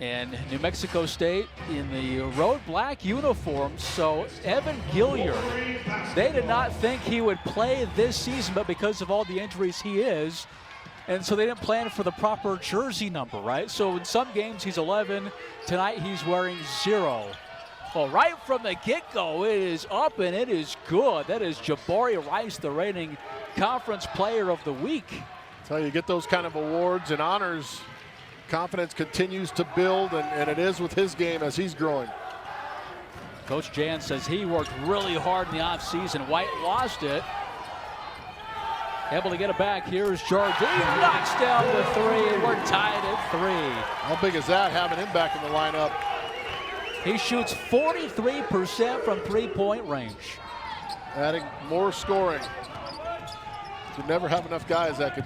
And New Mexico State in the road black uniforms. So Evan Gilliard, they did not think he would play this season, but because of all the injuries, he is. And so they didn't plan for the proper jersey number, right? So in some games he's 11. Tonight he's wearing 0. Well, right from the get-go, it is up and it is good. That is Jabari Rice, the reigning Conference Player of the Week. Tell you, get those kind of awards and honors, confidence continues to build, and it is with his game as he's growing. Coach Jan says he worked really hard in the offseason. White lost it. Able to get it back. Here's Jardine. Knocks down the 3. We're tied at 3. How big is that, having him back in the lineup? He shoots 43% from three-point range. Adding more scoring. You never have enough guys that could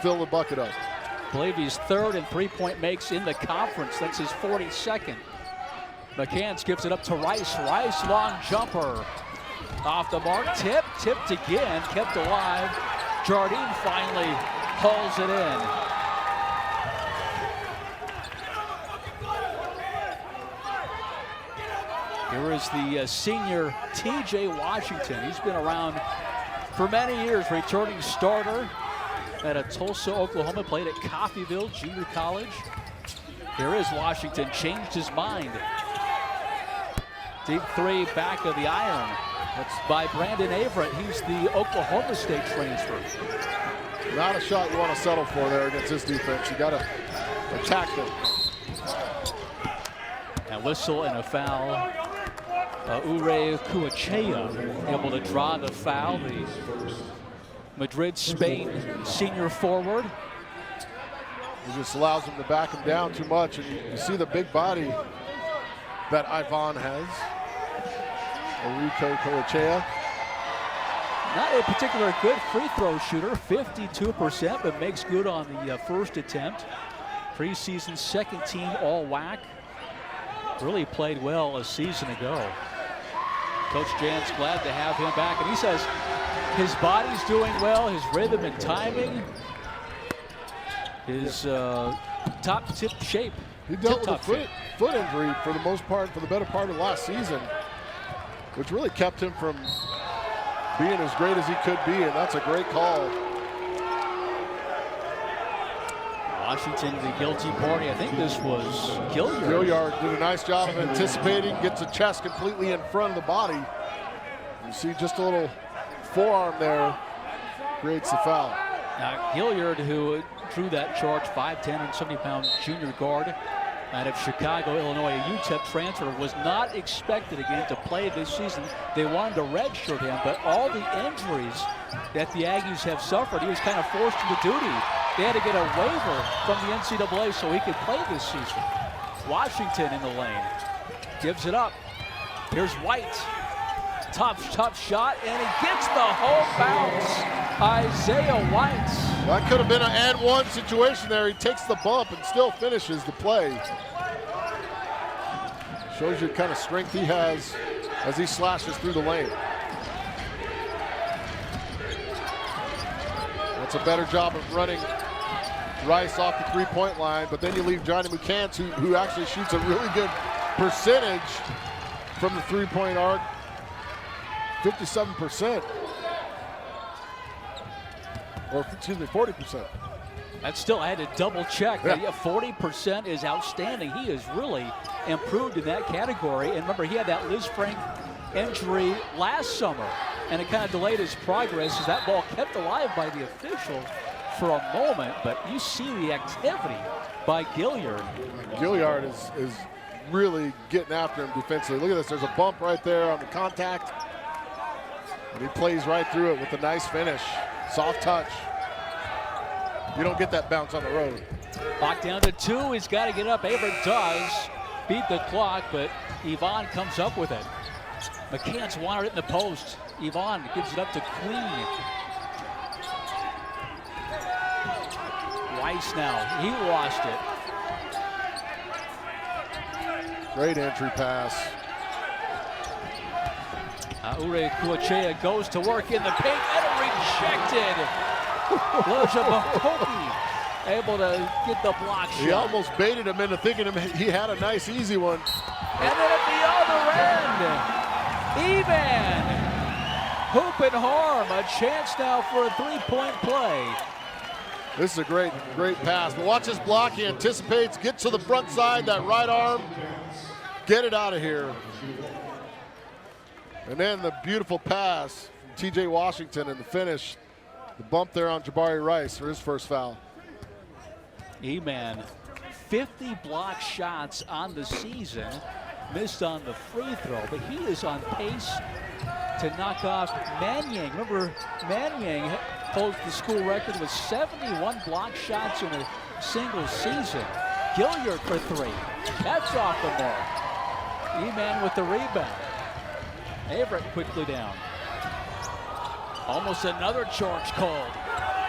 fill the bucket up. I believe he's 3rd in three-point makes in the conference. That's his 42nd. McCants gives it up to Rice. Rice, long jumper. Off the mark, tipped again, kept alive. Jardine finally hauls it in. Here is the senior T.J. Washington. He's been around for many years, returning starter at Tulsa, Oklahoma, played at Coffeyville Junior College. Here is Washington, changed his mind. Deep 3, back of the iron. That's by Brandon Averett. He's the Oklahoma State transfer. Not a shot you want to settle for there against this defense. You got to attack them. And whistle and a foul. Ure Kuachea able to draw the foul. The Madrid, Spain senior forward. He just allows him to back him down too much. And you see the big body that Ivan has. Ure Kuachea. Not a particular good free throw shooter, 52%, but makes good on the first attempt. Preseason second team all WAC. Really played well a season ago. Coach Jan's glad to have him back, and he says his body's doing well, his rhythm and timing, his top tip shape. He dealt with a foot injury for the most part, for the better part of last season, which really kept him from being as great as he could be, and that's a great call. Washington, the guilty party. I think this was Gilliard. Gilliard did a nice job of anticipating, gets the chest completely in front of the body. You see just a little forearm there, creates the foul. Now, Gilliard, who drew that charge, 5'10", 170-pound junior guard out of Chicago, Illinois, a UTEP transfer, was not expected again to play this season. They wanted to redshirt him, but all the injuries that the Aggies have suffered, he was kind of forced into duty. They had to get a waiver from the NCAA so he could play this season. Washington in the lane, gives it up. Here's White, tough shot, and he gets the home bounce. Isaiah White. That could have been an and one situation there. He takes the bump and still finishes the play. Shows you the kind of strength he has as he slashes through the lane. That's a better job of running Rice off the three-point line, but then you leave Johnny McCants, who actually shoots a really good percentage from the three-point arc, 57%. Or, excuse me, 40%. That still, I had to double check. Yeah, 40% is outstanding. He has really improved in that category. And remember, he had that Liz Frank injury last summer, and it kind of delayed his progress as that ball kept alive by the official for a moment. But you see the activity by Gilliard. Gilliard is really getting after him defensively. Look at this. There's a bump right there on the contact. And he plays right through it with a nice finish. Soft touch. You don't get that bounce on the road. Locked down to 2. He's got to get up. Averett does beat the clock, but Yvonne comes up with it. McCants wanted it in the post. Yvonne gives it up to Queen. Rice now. He lost it. Great entry pass. Ure Kuachea goes to work in the paint and rejected. Loja Bakoki able to get the block shot. He almost baited him into thinking he had a nice, easy one. And then at the other end, even. Hoop and harm, a chance now for a three-point play. This is a great pass. But watch this block. He anticipates, gets to the front side, that right arm. Get it out of here. And then the beautiful pass from T.J. Washington and the finish. The bump there on Jabari Rice for his first foul. E-Man, 50 block shots on the season. Missed on the free throw, but he is on pace to knock off Manning. Remember, Manning holds the school record with 71 block shots in a single season. Gilliard for three. That's off the mark. E-Man with the rebound. Averett quickly down. Almost another charge called,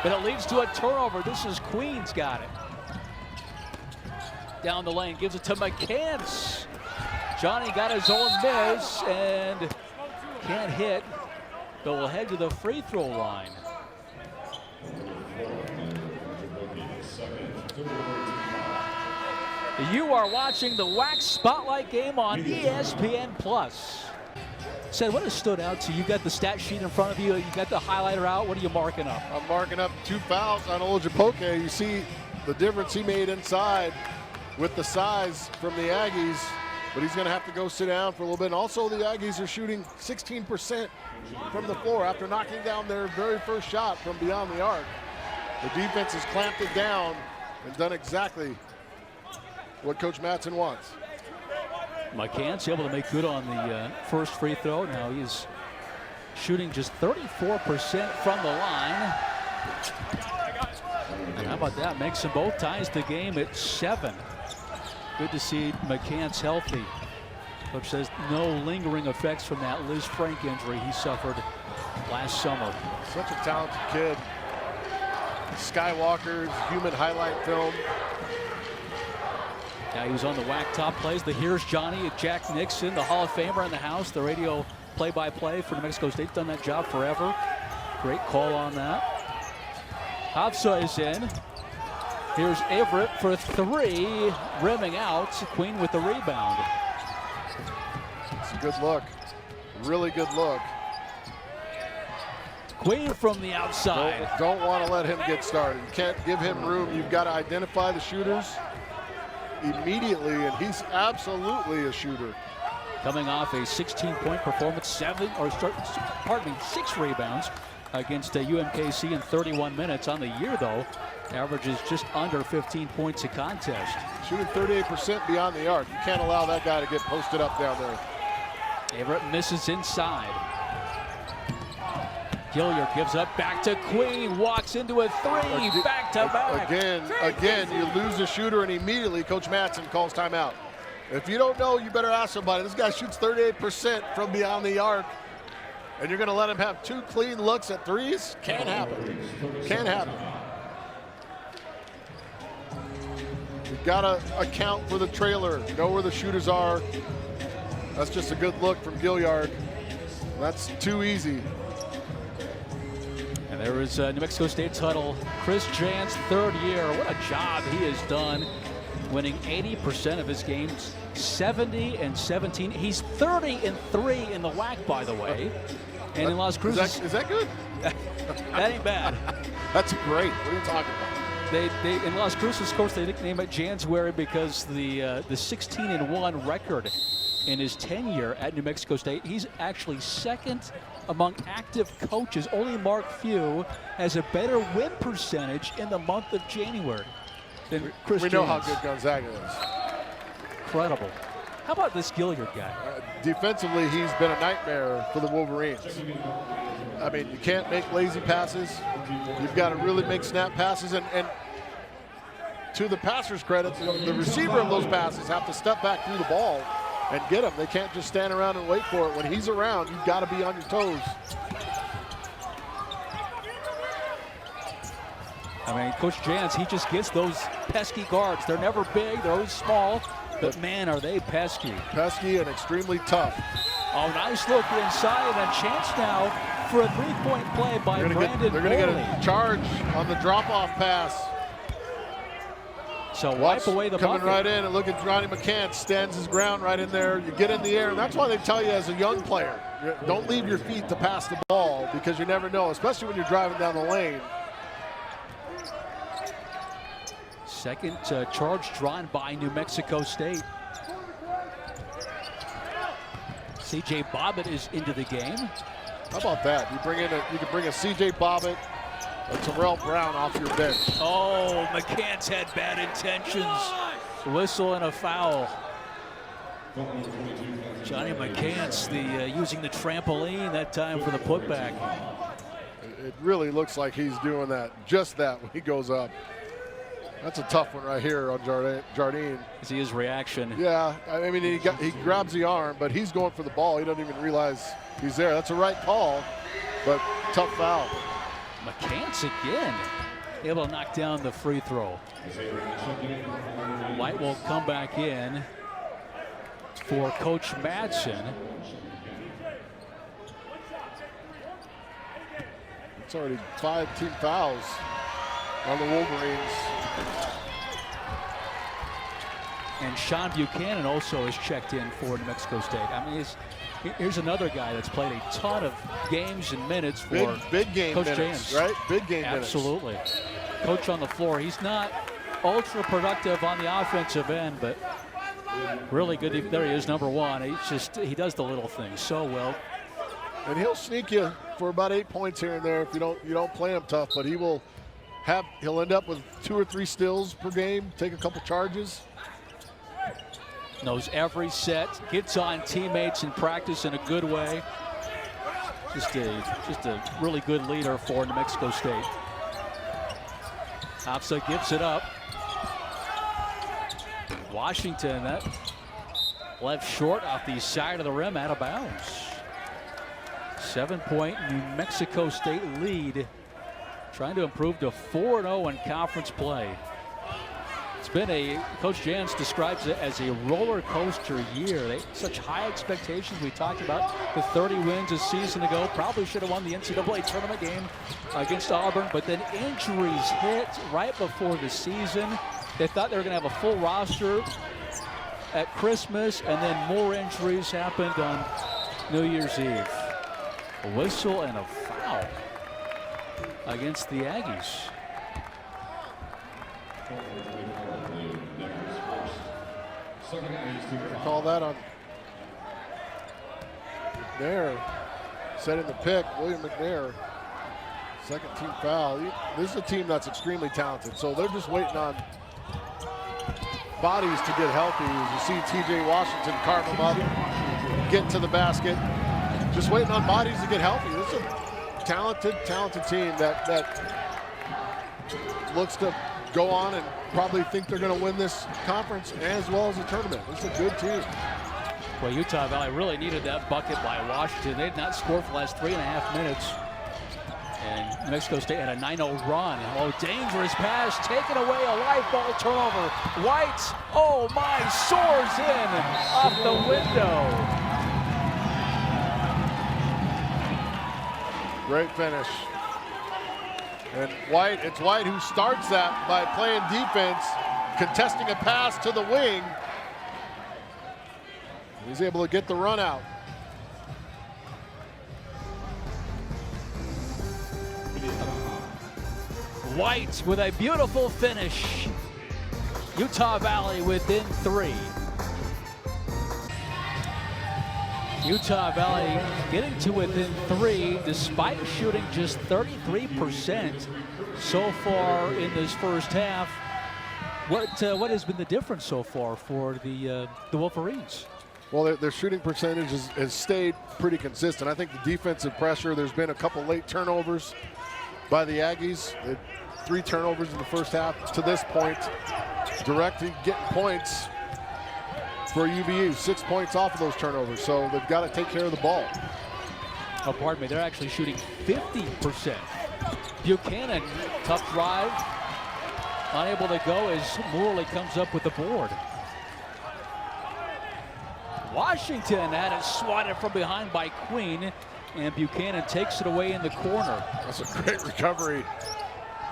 but it leads to a turnover. This is Queens got it. Down the lane, gives it to McCants. Johnny got his own miss and can't hit, but will head to the free throw line. You are watching the Wax Spotlight game on ESPN+. Said, what has stood out to you? You got the stat sheet in front of you. You got the highlighter out. What are you marking up? I'm marking up 2 fouls on Olajupoke. You see the difference he made inside with the size from the Aggies, but he's going to have to go sit down for a little bit. And also, the Aggies are shooting 16% from the floor after knocking down their very first shot from beyond the arc. The defense has clamped it down and done exactly what Coach Mattson wants. McCants able to make good on the first free throw. Now he's shooting just 34% from the line. And how about that? Makes them both, ties the game at 7. Good to see McCants healthy. Coach says no lingering effects from that Liz Frank injury he suffered last summer. Such a talented kid. Skywalker's human highlight film. Yeah, he was on the WAC top plays. The Here's Johnny, Jack Nixon, the Hall of Famer in the house, the radio play-by-play for New Mexico State. Done that job forever. Great call on that. Hafsa is in. Here's Everett for 3, rimming out. Queen with the rebound. It's a good look. Really good look. Queen from the outside. Don't want to let him get started. You can't give him room. You've got to identify the shooters immediately, and he's absolutely a shooter. Coming off a 16-point performance, 6 rebounds against UMKC in 31 minutes. On the year, though, averages just under 15 points a contest. Shooting 38% beyond the arc. You can't allow that guy to get posted up down there. Everett misses inside. Gilliard gives up back to Queen, walks into a 3, back-to-back. Again, you lose a shooter, and immediately Coach Mattson calls timeout. If you don't know, you better ask somebody. This guy shoots 38% from beyond the arc, and you're going to let him have 2 clean looks at threes? Can't happen. Can't happen. You've got to account for the trailer, know where the shooters are. That's just a good look from Gilliard. That's too easy. And there is New Mexico State's huddle. Chris Jans, 3rd year. What a job he has done, winning 80% of his games, 70-17. He's 30-3 in the WAC, by the way. And in Las Cruces. Is that good? That ain't bad. That's great. What are you talking about? They in Las Cruces, of course, they nicknamed it January because the 16-1 record in his tenure at New Mexico State. He's actually 2nd among active coaches. Only Mark Few has a better win percentage in the month of January than Chris We know Jans. how good Gonzaga is. Incredible. How about this Gilliard guy? Defensively, he's been a nightmare for the Wolverines. I mean, you can't make lazy passes. You've got to really make snap passes. And to the passer's credit, the receiver of those passes have to step back through the ball and get them. They can't just stand around and wait for it. When he's around, you've got to be on your toes. I mean, Coach Jans, he just gets those pesky guards. They're never big, they're always small, but man, are they pesky. Pesky and extremely tough. Oh, nice look inside, and a chance now for a 3-point play by Brandon They're going to get Morley. a charge on the drop-off pass. So wipe away the coming bucket. right in, and look at Johnny McCann, stands his ground right in there. You get in the air, and that's why they tell you as a young player, don't leave your feet to pass the ball, because you never know, especially when you're driving down the lane. Second charge drawn by New Mexico State. C.J. Bobbitt is into the game. How about that? You can bring a C.J. Bobbitt or Terrell Brown off your bench. Oh, McCann's had bad intentions. Whistle and a foul. Johnny McCann's using the trampoline that time for the putback. It really looks like he's doing just that when he goes up. That's a tough one right here on Jardine. See his reaction. Yeah, I mean, he grabs the arm, but he's going for the ball. He doesn't even realize he's there. That's a right call, but tough foul. McCants again, able to knock down the free throw. White will come back in for Coach Madsen. It's already 5 team fouls on the Wolverines. And Sean Buchanan also is checked in for New Mexico State. I mean, here's another guy that's played a ton of games and minutes for big game Coach minutes, James. right? Big game Absolutely. minutes. Coach on the floor. He's not ultra productive on the offensive end, but really good. There he is, number one. He does the little things so well. And he'll sneak you for about 8 points here and there if you don't play him tough, but he'll end up with 2 or 3 steals per game, take a couple charges. Knows every set, gets on teammates in practice in a good way. Just a really good leader for New Mexico State. Hopsa gives it up. Washington, that left short off the side of the rim, out of bounds. 7-point New Mexico State lead, trying to improve to 4-0 in conference play. It's been Coach Jans describes it as a roller coaster year. Such high expectations. We talked about the 30 wins a season ago. Probably should have won the NCAA tournament game against Auburn, but then injuries hit right before the season. They thought they were going to have a full roster at Christmas, and then more injuries happened on New Year's Eve. A whistle and a foul against the Aggies. Call that on McNair. Setting the pick, William McNair. Second team foul. This is a team that's extremely talented, so they're just waiting on bodies to get healthy. As you see TJ Washington carve them up, get to the basket. Just waiting on bodies to get healthy. This is a talented team that looks to go on and probably think they're going to win this conference as well as the tournament. It's a good team. Well, Utah Valley really needed that bucket by Washington. They did not score for the last 3.5 minutes. And New Mexico State had a 9-0 run. Oh, dangerous pass, taken away, a live ball turnover. White, oh my, soars in off the window. Great finish. And it's White who starts that by playing defense, contesting a pass to the wing. He's able to get the run out. White with a beautiful finish. Utah Valley within 3. Utah Valley getting to within 3 despite shooting just 33% so far in this first half. What has been the difference so far for the Wolverines? Well, their shooting percentage has stayed pretty consistent. I think the defensive pressure, there's been a couple late turnovers by the Aggies. 3 turnovers in the first half to this point. Directly getting points for UVU, 6 points off of those turnovers. So they've got to take care of the ball. Oh, pardon me, they're actually shooting 50%. Buchanan, tough drive, unable to go as Morley comes up with the board. Washington had it swatted from behind by Queen, and Buchanan takes it away in the corner. That's a great recovery.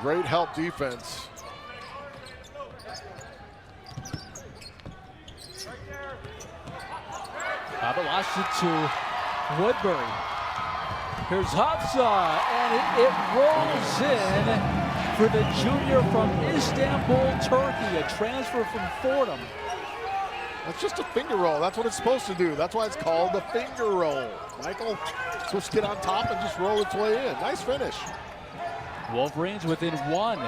Great help defense. job. It lost it to Woodbury. Here's Hafsa, and it rolls in for the junior from Istanbul, Turkey, a transfer from Fordham. That's just a finger roll. That's what it's supposed to do. That's why it's called the finger roll. Michael, it's supposed to get on top and just roll its way in. Nice finish. Wolverines within 1.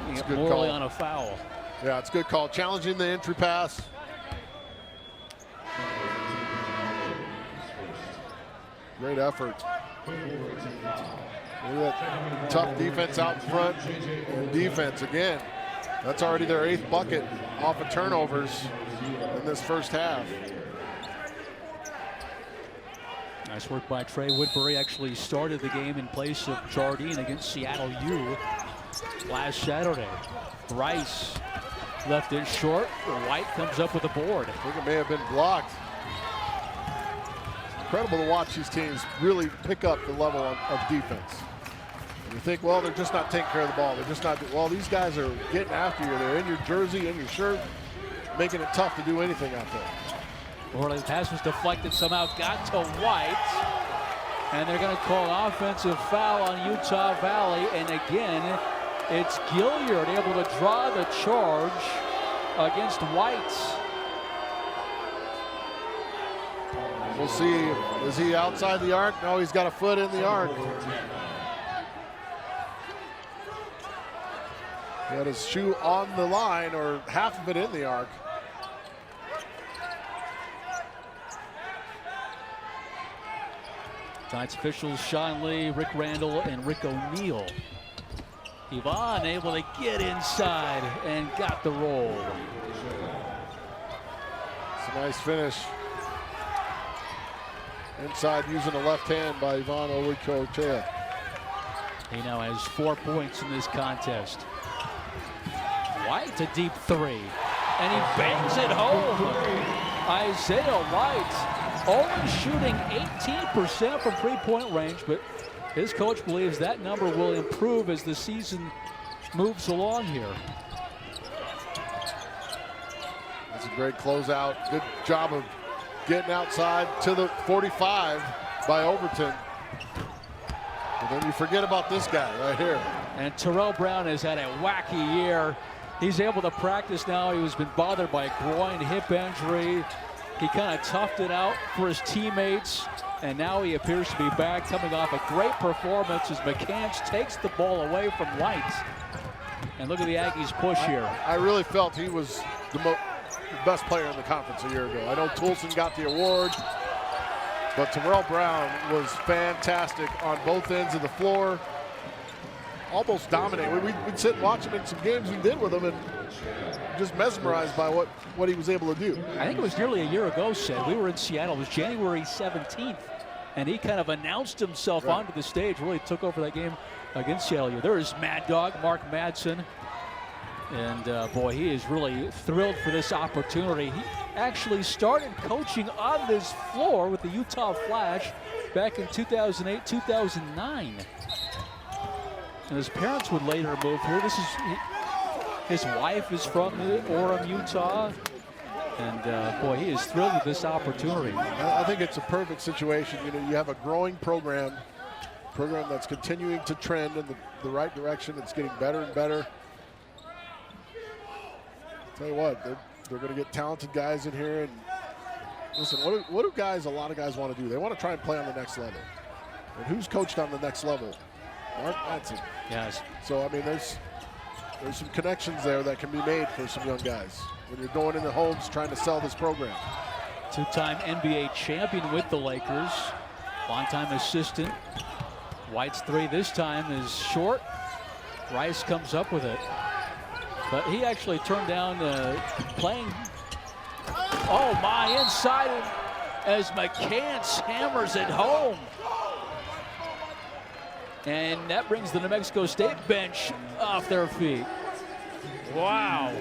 It's a good Morley call. on a foul. Yeah, it's a good call. Challenging the entry pass. Great effort. Look at that tough defense out in front. And defense again. That's already their 8th bucket off of turnovers in this first half. Nice work by Trey Woodbury. Actually started the game in place of Jardine against Seattle U last Saturday. Rice left it short. White comes up with a board. I think it may have been blocked. Incredible to watch these teams really pick up the level of defense. And you think, well, they're just not taking care of the ball. They're just not, well, these guys are getting after you. They're in your jersey, in your shirt, making it tough to do anything out there. Morley, the pass was deflected, somehow got to White. And they're going to call an offensive foul on Utah Valley. And again, it's Gilliard able to draw the charge against White. We'll see. Is he outside the arc? No, he's got a foot in the arc. He had his shoe on the line, or half of it in the arc. Tonight's officials, Sean Lee, Rick Randall, and Rick O'Neill. Yvonne able to get inside and got the roll. It's a nice finish. Inside using the left hand by Yvonne Owokotea. He now has 4 points in this contest. White a deep 3, and he bangs it home. Isaiah White only shooting 18% from 3-point range, but his coach believes that number will improve as the season moves along here. That's a great closeout. Good job of getting outside to the 45 by Overton. But then you forget about this guy right here. And Terrell Brown has had a wacky year. He's able to practice now. He was been bothered by a groin hip injury. He kind of toughed it out for his teammates, and now he appears to be back, coming off a great performance as McCants takes the ball away from White. And look at the Aggies push here. I really felt he was the best player in the conference a year ago. I know Toulson got the award, but Terrell Brown was fantastic on both ends of the floor. Almost dominated. We'd sit and watch him in some games we did with him and just mesmerized by what he was able to do. I think it was nearly a year ago, Sid. We were in Seattle. It was January 17th, and he kind of announced himself onto the stage, really took over that game against Seattle. There is Mad Dog, Mark Madsen. And boy, he is really thrilled for this opportunity. He actually started coaching on this floor with the Utah Flash back in 2008, 2009. And his parents would later move here. His wife is from Orem, Utah. And boy, he is thrilled with this opportunity. I think it's a perfect situation. You know, you have a growing program that's continuing to trend in the right direction. It's getting better and better. Tell you what, they're going to get talented guys in here. And listen, what do a lot of guys want to do? They want to try and play on the next level. And who's coached on the next level? Mark Madsen. Yes. So, I mean, there's some connections there that can be made for some young guys when you're going into homes trying to sell this program. Two-time NBA champion with the Lakers. Longtime assistant. White's 3 this time is short. Rice comes up with it. But he actually turned down playing. Oh my, inside as McCants hammers it home. And that brings the New Mexico State bench off their feet. Wow.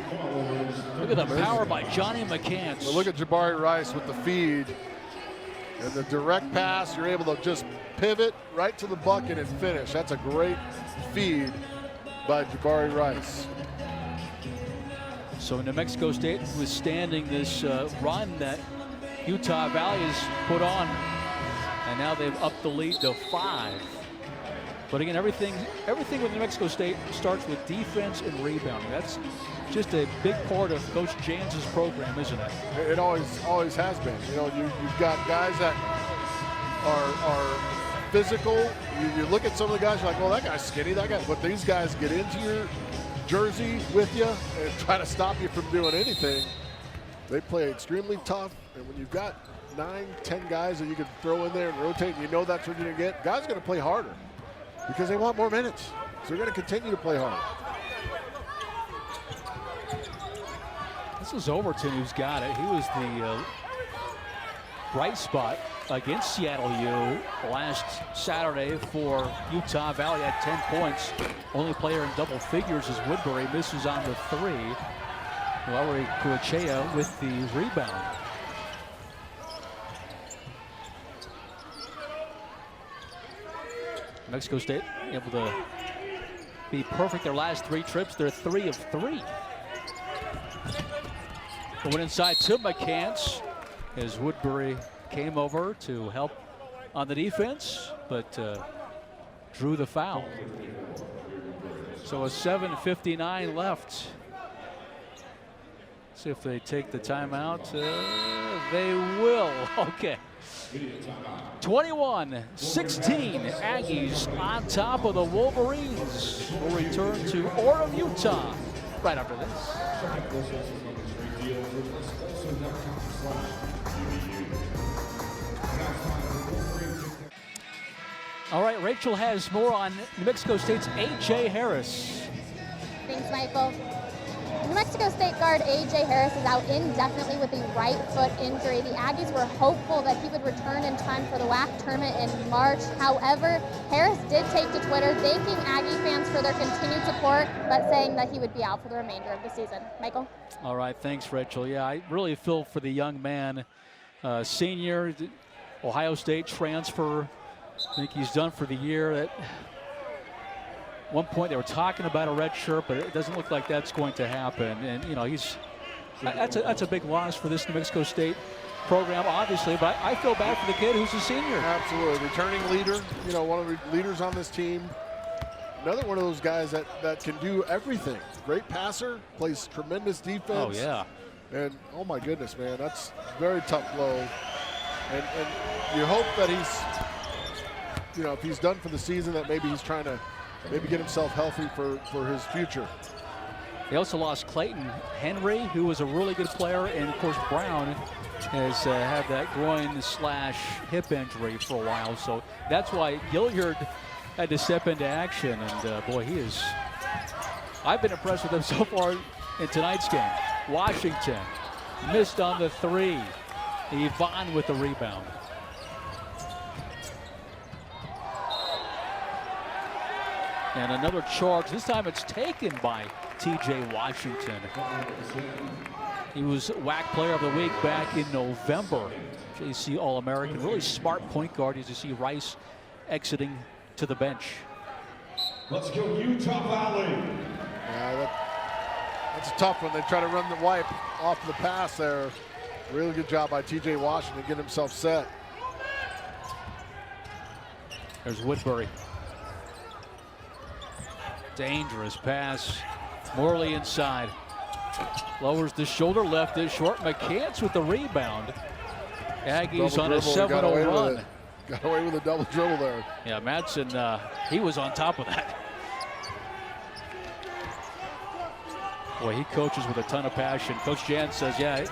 Look at the power by Johnny McCants. Well, look at Jabari Rice with the feed. And the direct pass, you're able to just pivot right to the bucket and finish. That's a great feed by Jabari Rice. So New Mexico State withstanding this run that Utah Valley has put on, and now they've upped the lead to 5. But again, everything with New Mexico State starts with defense and rebounding. That's just a big part of Coach Jans's program, isn't it? It always has been. You know, you've got guys that are physical. You look at some of the guys, you're like, well, that guy's skinny, that guy. But these guys get into your jersey with you and try to stop you from doing anything. They play extremely tough, and when you've got 9, 10 guys that you can throw in there and rotate, and you know that's what you're going to get, guys are going to play harder because they want more minutes. So they're going to continue to play hard. This is Overton who's got it. He was the bright spot against Seattle U last Saturday for Utah Valley at 10 points. Only player in double figures is Woodbury, misses on the 3. Laurie Kuachea with the rebound. Mexico State able to be perfect their last 3 trips. They're 3 of 3. Went inside to McCants as Woodbury came over to help on the defense, but drew the foul. So a 7:59 left. See if they take the timeout. They will. Okay. 21-16. Aggies on top of the Wolverines. We'll return to Orem, Utah right after this. All right, Rachel has more on New Mexico State's A.J. Harris. Thanks, Michael. New Mexico State guard A.J. Harris is out indefinitely with a right foot injury. The Aggies were hopeful that he would return in time for the WAC tournament in March. However, Harris did take to Twitter thanking Aggie fans for their continued support, but saying that he would be out for the remainder of the season. Michael? All right, thanks, Rachel. Yeah, I really feel for the young man. Senior, Ohio State transfer. I think he's done for the year. At one point they were talking about a red shirt, but it doesn't look like that's going to happen. And you know, that's a big loss for this New Mexico State program, obviously. But I feel bad for the kid who's a senior. Absolutely, returning leader. You know, one of the leaders on this team. Another one of those guys that can do everything. Great passer, plays tremendous defense. Oh yeah. And oh my goodness, man, that's a very tough blow. And you hope that he's, you know, if he's done for the season, that maybe he's trying to maybe get himself healthy for his future. They also lost Clayton Henry, who was a really good player, and of course Brown has had that groin/hip injury for a while, so that's why Gilliard had to step into action. And boy, I've been impressed with him so far in tonight's game. Washington missed on the 3. Yvonne with the rebound. And another charge. This time it's taken by T.J. Washington. He was WAC Player of the Week back in November. JC All-American. Really smart point guard as you see Rice exiting to the bench. Let's go Utah Valley. That's a tough one. They try to run the wipe off the pass there. Really good job by T.J. Washington to get himself set. There's Woodbury. Dangerous pass. Morley inside. Lowers the shoulder, left it short. McCants with the rebound. Aggies on a 7-0 run. Got away with a double dribble there. Yeah, Madsen, he was on top of that. Boy, he coaches with a ton of passion. Coach Jan says, yeah,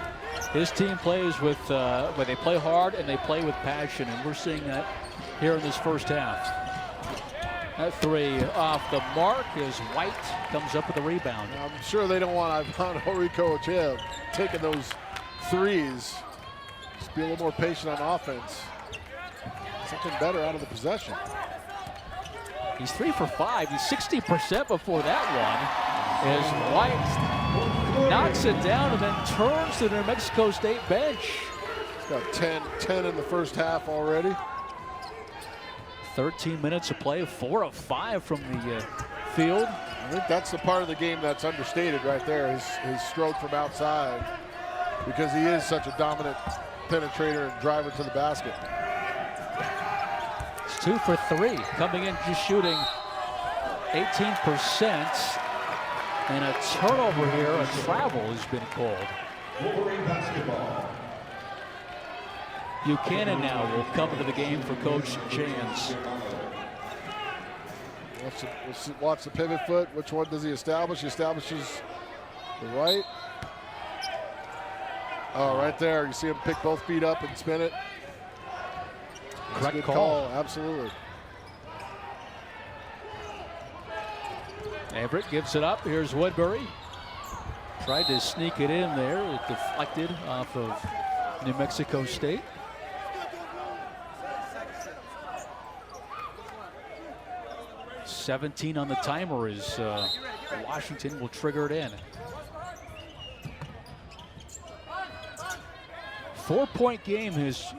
his team plays with, where they play hard and they play with passion, and we're seeing that here in this first half. That 3 off the mark as White comes up with the rebound. I'm sure they don't want Ivan Orikochev taking those threes. Just be a little more patient on offense. Something better out of the possession. He's 3 for 5. He's 60% before that one. As White knocks it down and then turns to the New Mexico State bench. He's got 10 in the first half already. 13 minutes of play, 4 of 5 from the field. I think that's the part of the game that's understated right there, his stroke from outside, because he is such a dominant penetrator and driver to the basket. It's 2 for 3, coming in just shooting 18%. And a turnover here, a travel has been called. Wolverine basketball. Buchanan now will come into the game for Coach Jans. Watch the pivot foot. Which one does he establish? He establishes the right. Oh, right there. You see him pick both feet up and spin it. Correct good call. Absolutely. Everett gives it up. Here's Woodbury. Tried to sneak it in there. It deflected off of New Mexico State. $17 on the timer as Washington will trigger it in. 4-point game as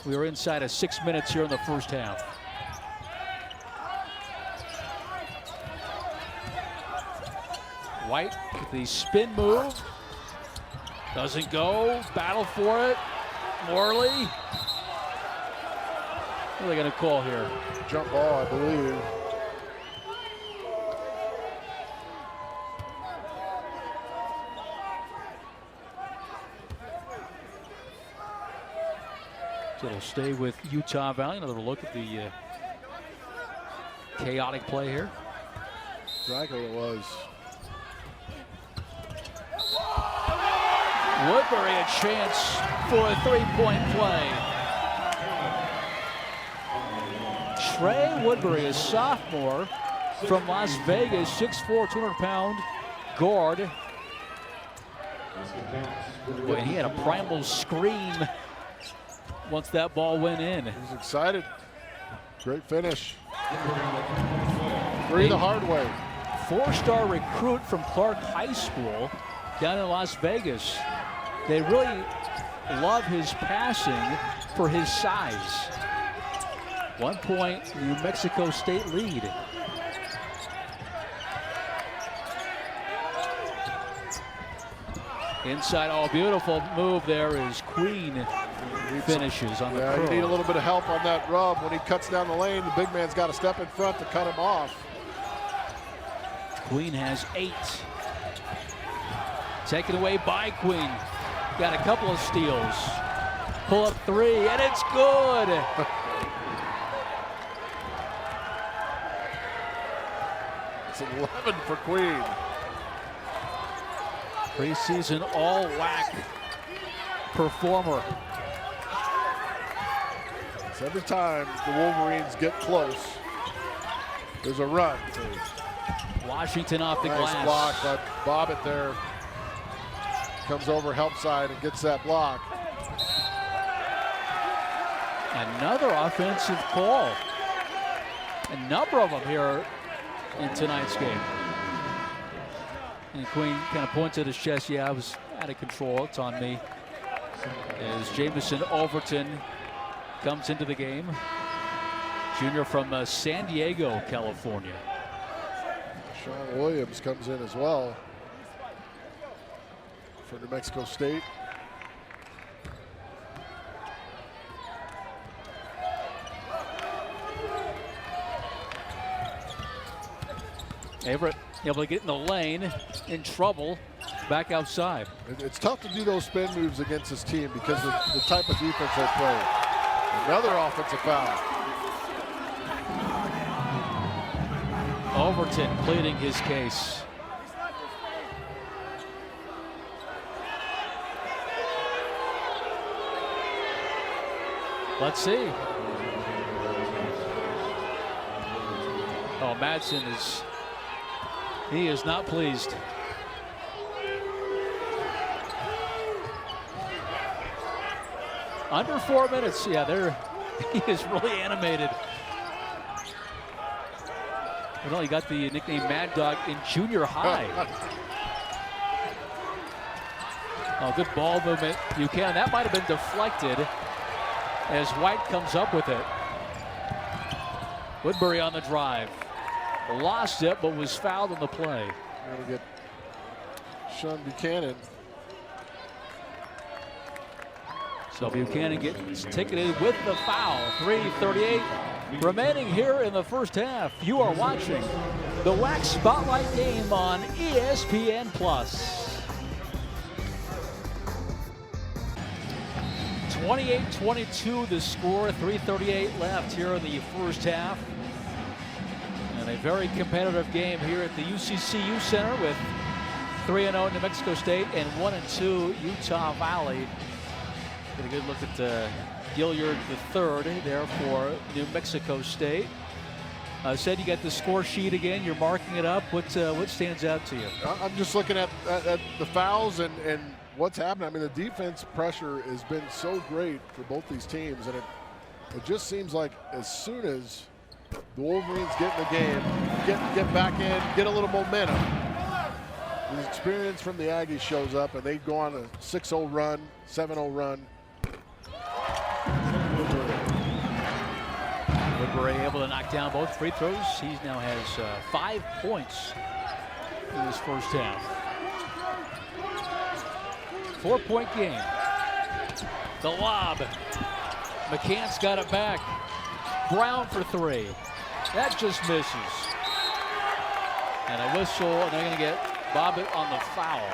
we are inside of 6 minutes here in the first half. White with the spin move. Doesn't go. Battle for it. Morley. What are they going to call here? Jump ball, I believe. So it'll stay with Utah Valley. Another look at the chaotic play here. Exactly what it was. Woodbury a chance for a three-point play. Trey Woodbury, a sophomore from Las Vegas, 6'4", 200-pound guard. Boy, and he had a primal scream once that ball went in. He's excited. Great finish. Three the hard way. Four-star recruit from Clark High School down in Las Vegas. They really love his passing for his size. 1 point, New Mexico State lead. Inside, oh, beautiful move there is Queen finishes on the curl. You need a little bit of help on that rub. When he cuts down the lane, the big man's got to step in front to cut him off. Queen has 8. Taken away by Queen. Got a couple of steals. Pull up 3, and it's good. It's 11 for Queen. Preseason all-WAC performer. So every time the Wolverines get close, there's a run. Washington off the glass. Nice block, but Bobbitt there comes over help side and gets that block. Another offensive call. A number of them here in tonight's game. And Queen kind of points at his chest. Yeah, I was out of control. It's on me. As Jamison Overton comes into the game. Junior from San Diego, California. Sean Williams comes in as well for New Mexico State. Everett able to get in the lane, in trouble, back outside. It's tough to do those spin moves against this team because of the type of defense they play. Another offensive foul. Overton pleading his case. Let's see. Oh, Madsen he is not pleased. Under 4 minutes, yeah, he is really animated. Well, he got the nickname Mad Dog in junior high. Oh, good ball movement. Buchanan, that might have been deflected as White comes up with it. Woodbury on the drive. lost it, but was fouled on the play. We're going to get Sean Buchanan. So Buchanan gets ticketed with the foul. 3:38 remaining here in the first half. You are watching the WAC Spotlight game on ESPN+. 28-22 the score, 3:38 left here in the first half. And a very competitive game here at the UCCU Center with 3-0 New Mexico State and 1-2 Utah Valley. Get a good look at Gilliard III there for New Mexico State. Said you got the score sheet again. You're marking it up. What stands out to you? I'm just looking at the fouls and what's happening. I mean, the defense pressure has been so great for both these teams, and it just seems like as soon as the Wolverines get in the game, get back in, get a little momentum, the experience from the Aggies shows up, and they go on a 6-0 run, 7-0 run. Woodbury able to knock down both free throws. He now has 5 points in this first half. 4-point game. The lob. McCann's got it back. Brown for 3. That just misses. And a whistle, and they're going to get Bobbitt on the foul.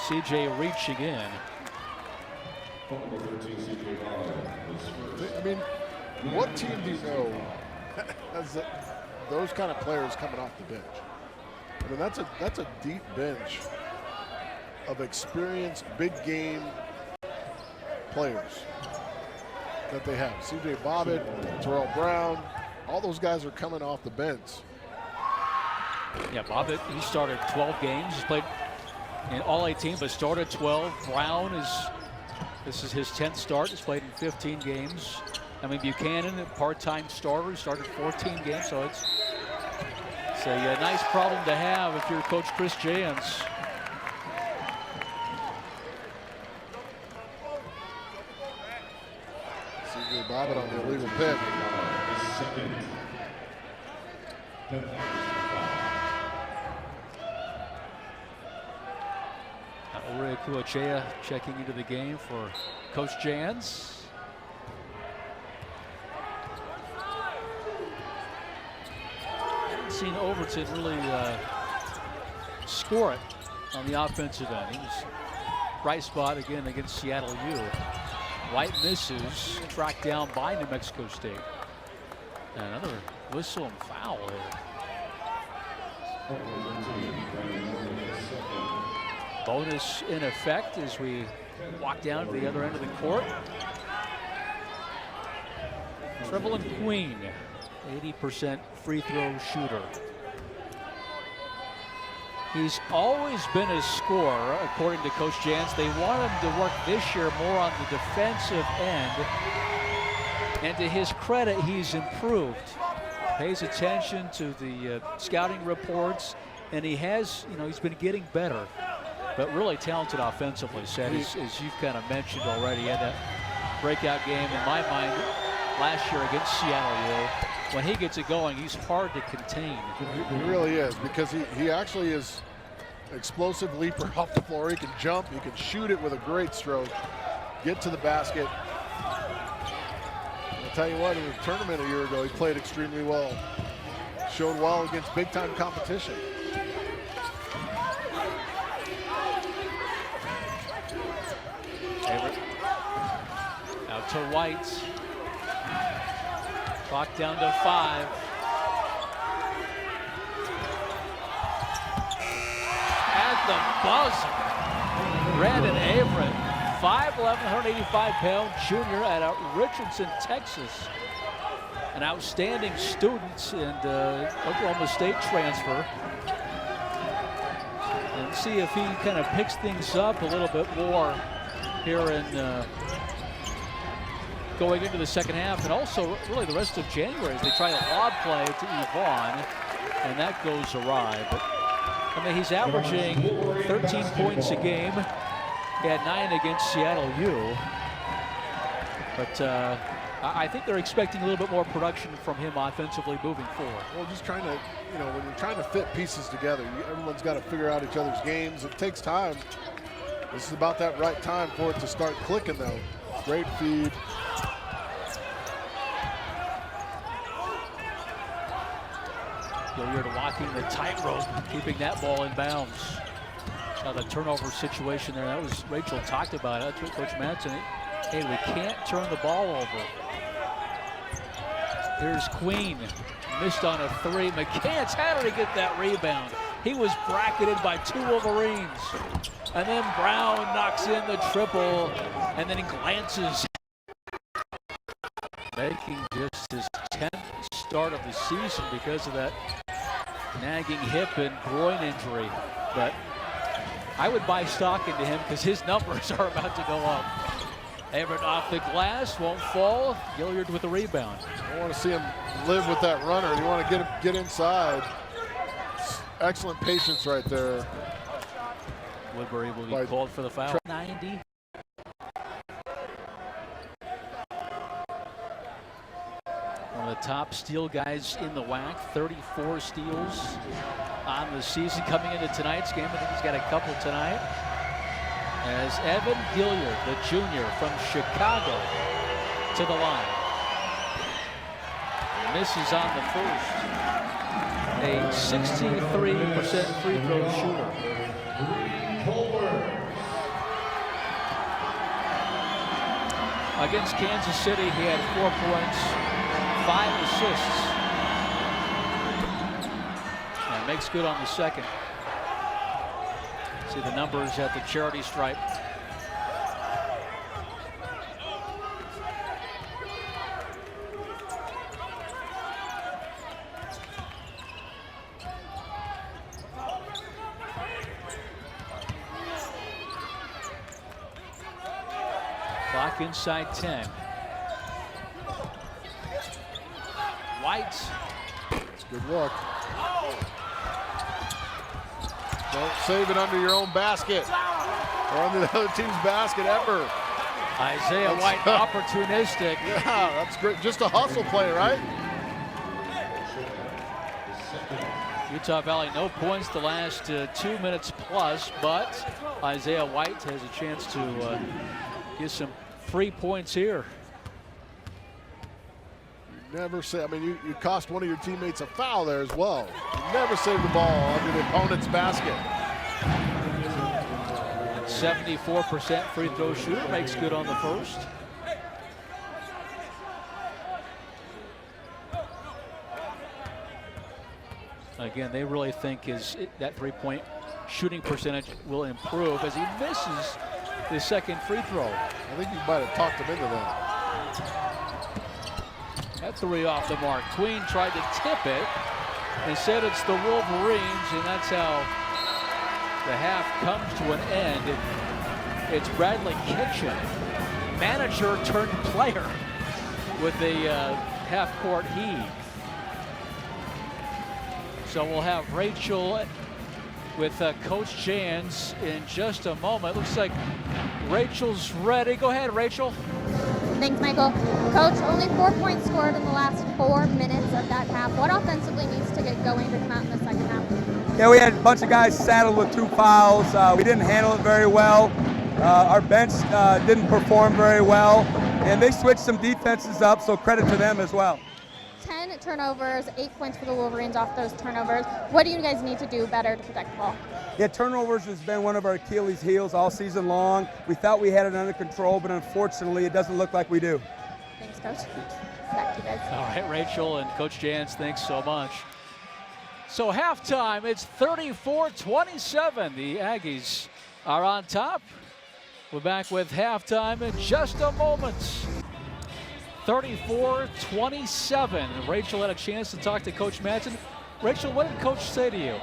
CJ reaching in. I mean, what team do you know has those kind of players coming off the bench? I mean, that's a deep bench of experienced big game players that they have. CJ Bobbitt, Terrell Brown, all those guys are coming off the bench. Yeah, Bobbitt, he started 12 games. He's played in all 18, but started 12. Brown this is his 10th start. He's played in 15 games. I mean, Buchanan, a part-time starter, he started 14 games, so it's a nice problem to have if you're Coach Chris Jans. CJ Bobbitt on the illegal pick. Ore Kuachea checking into the game for Coach Jans. Haven't seen Overton really score it on the offensive end. He was bright spot again against Seattle U. White misses, tracked down by New Mexico State. And another whistle and foul here. Bonus in effect as we walk down to the other end of the court. Trevelyan Queen, 80% free throw shooter. He's always been a scorer, according to Coach Jans. They want him to work this year more on the defensive end. And to his credit, he's improved. Pays attention to the scouting reports, and he has, he's been getting better. But really talented offensively, Seth, as you've kind of mentioned already. He had that breakout game, in my mind, last year against Seattle U. When he gets it going, he's hard to contain. He really is, because he actually is an explosive leaper off the floor. He can jump, he can shoot it with a great stroke, get to the basket. I'll tell you what, in the tournament a year ago, he played extremely well. Showed well against big-time competition. Out to White. Clock down to 5. At the buzzer, Brandon Avery, 5'11", 185-pound junior out of Richardson, Texas. An outstanding student and Oklahoma State transfer. And see if he kind of picks things up a little bit more here in going into the second half, and also really the rest of January as they try a lob play to Yvonne, and that goes awry. But I mean, he's averaging 13 points a game. He had 9 against Seattle U. But I think they're expecting a little bit more production from him offensively moving forward. Well, just trying to, when you're trying to fit pieces together, everyone's got to figure out each other's games. It takes time. This is about that right time for it to start clicking, though. Great feed. Hilliard walking the tightrope, keeping that ball in bounds. Now the turnover situation there, that was, Rachel talked about it. That's what Coach Madsen, hey, we can't turn the ball over. Here's Queen, missed on a three. McCants, how did he get that rebound? He was bracketed by 2 Wolverines. And then Brown knocks in the triple, and then he glances. Making just his 10th start of the season because of that nagging hip and groin injury. But I would buy stock into him because his numbers are about to go up. Everett off the glass, won't fall. Gilliard with the rebound. I want to see him live with that runner. You want to get inside. Excellent patience right there. Woodbury will be called for the foul. 90. One of the top steal guys in the WAC, 34 steals on the season coming into tonight's game. I think he's got a couple tonight. As Evan Gilliard, the junior from Chicago, to the line. Misses on the first. A 63% free throw shooter. Against Kansas City, he had 4 points, 5 assists. And makes good on the second. See the numbers at the charity stripe. Clock inside 10. White. It's a good look. Don't save it under your own basket or under the other team's basket ever. Isaiah White opportunistic. Yeah, that's great. Just a hustle play, right? Utah Valley, no points the last 2 minutes plus, but Isaiah White has a chance to get some free points here. You never say, I mean, you cost one of your teammates a foul there as well. You never save the ball under the opponent's basket. 74% free throw shooter, makes good on the first. Again, they really think that three-point shooting percentage will improve as he misses the second free throw. I think you might have talked him into that. That three off the mark. Queen tried to tip it and said it's the Wolverines, and that's how the half comes to an end. It's Bradley Kitchen, manager turned player, with a half-court heave. So we'll have Rachel with Coach Jans in just a moment. Looks like Rachel's ready. Go ahead, Rachel. Thanks, Michael. Coach, only 4 points scored in the last 4 minutes of that half. What offensively needs to get going to come out in the second half? Yeah, we had a bunch of guys saddled with 2 fouls. We didn't handle it very well. Our bench didn't perform very well, and they switched some defenses up, so credit to them as well. 10 turnovers, 8 points for the Wolverines off those turnovers. What do you guys need to do better to protect the ball? Yeah, turnovers has been one of our Achilles heels all season long. We thought we had it under control, but unfortunately it doesn't look like we do. Thanks, Coach. Back to you guys. All right, Rachel and Coach Jans, thanks so much. So halftime, it's 34-27. The Aggies are on top. We're back with halftime in just a moment. 34-27. Rachel had a chance to talk to Coach Madsen. Rachel, what did Coach say to you?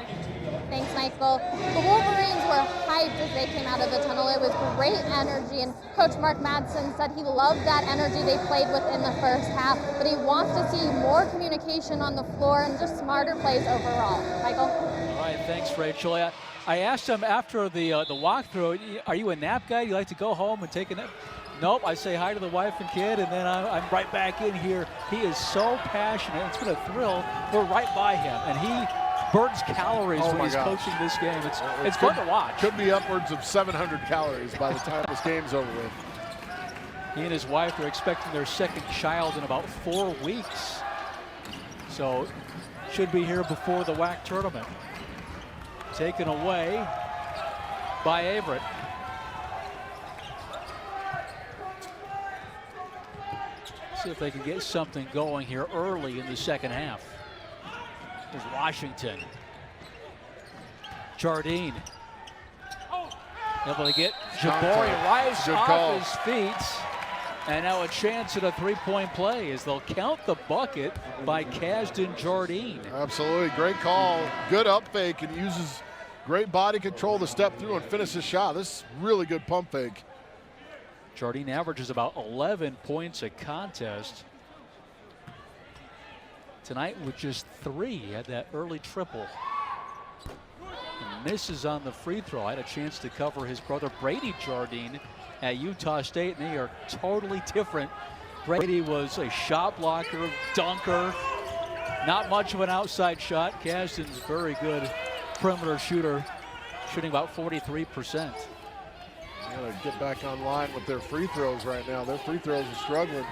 Thanks, Michael. The Wolverines were hyped as they came out of the tunnel. It was great energy, and Coach Mark Madsen said he loved that energy they played with in the first half, but he wants to see more communication on the floor and just smarter plays overall. Michael? All right, thanks, Rachel. I asked him after the walkthrough, are you a nap guy? Do you like to go home and take a nap? Nope, I say hi to the wife and kid, and then I'm right back in here. He is so passionate. It's been a thrill. We're right by him, and he burns calories when he's coaching this game. It's fun to watch. Could be upwards of 700 calories by the time this game's over with. He and his wife are expecting their second child in about 4 weeks. So should be here before the WAC tournament. Taken away by Averett. See if they can get something going here early in the second half. Here's Washington. Jardine. Able to get Jabari Rice off his feet. And now a chance at a three-point play as they'll count the bucket by Kasdan Jardine. Absolutely, great call. Good up fake and uses great body control to step through and finish the shot. This is really good pump fake. Jardine averages about 11 points a contest. Tonight with just 3, had that early triple. And misses on the free throw. Had a chance to cover his brother Brady Jardine at Utah State, and they are totally different. Brady was a shot blocker, dunker, not much of an outside shot. Kasdan's very good perimeter shooter, shooting about 43%. Gotta get back online with their free throws right now. Their free throws are struggling.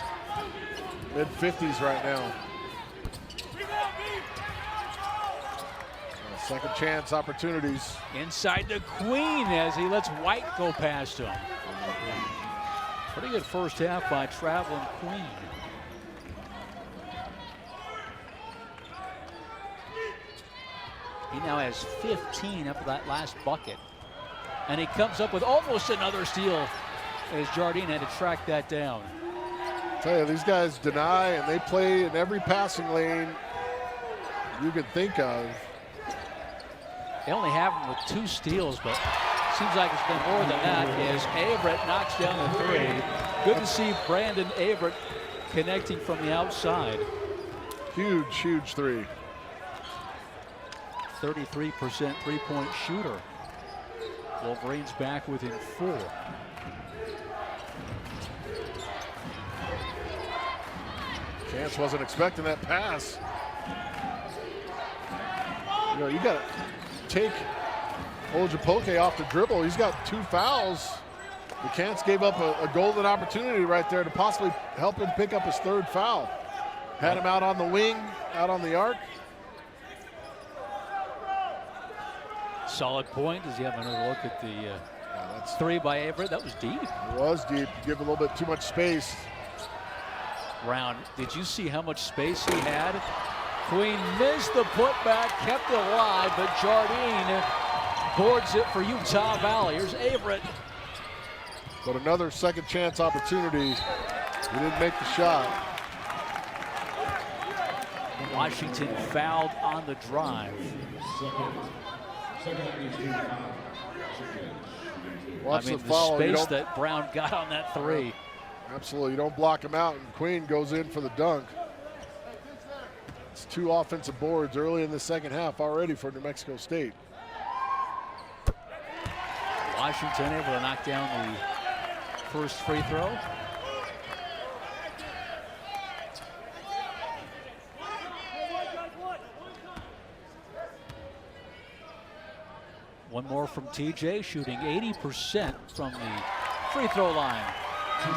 Mid-50s right now. Second chance opportunities. Inside to Queen as he lets White go past him. Pretty good first half by traveling Queen. He now has 15 after that last bucket. And he comes up with almost another steal as Jardine had to track that down. I tell you, these guys deny and they play in every passing lane you can think of. They only have him with 2 steals, but seems like it's been more than that as Averett knocks down the 3. Good to see Brandon Averett connecting from the outside. Huge, huge 3. 33% three-point shooter. Wolverines back within 4. Chance wasn't expecting that pass. You know, you got to take Ojapoke off the dribble. He's got 2 fouls. The Cants gave up a golden opportunity right there to possibly help him pick up his 3rd foul. Had him out on the wing, out on the arc. Solid point. Does he have another look at the 3 by Averett? That was deep. It was deep. Give a little bit too much space. Brown, did you see how much space he had? Queen missed the putback, kept it alive, but Jardine boards it for Utah Valley. Here's Averett. But another second chance opportunity. He didn't make the shot. Washington fouled on the drive. Watch the foul. Space that Brown got on that 3. Absolutely, you don't block him out, and Queen goes in for the dunk. It's 2 offensive boards early in the second half already for New Mexico State. Washington able to knock down the first free throw. One more from TJ, shooting 80% from the free throw line.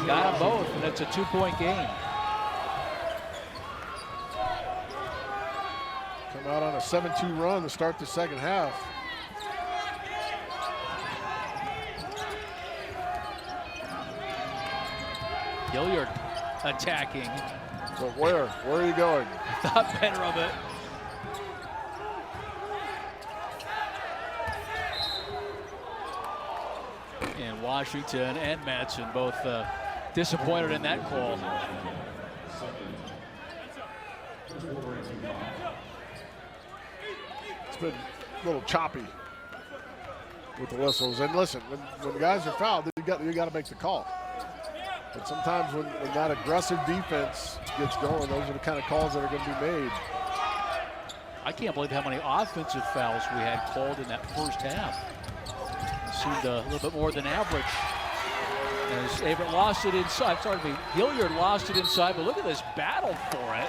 Got them both, and it's a 2-point game. Come out on a 7-2 run to start the second half. Gilliard attacking. But where? Where are you going? Thought better of it. And Washington and Madsen both disappointed in that call. It's been a little choppy with the whistles. And listen, when guys are fouled, you got to make the call. But sometimes when that aggressive defense gets going, those are the kind of calls that are going to be made. I can't believe how many offensive fouls we had called in that first half. It seemed a little bit more than average. As Averett lost it inside, Hilliard lost it inside, but look at this battle for it.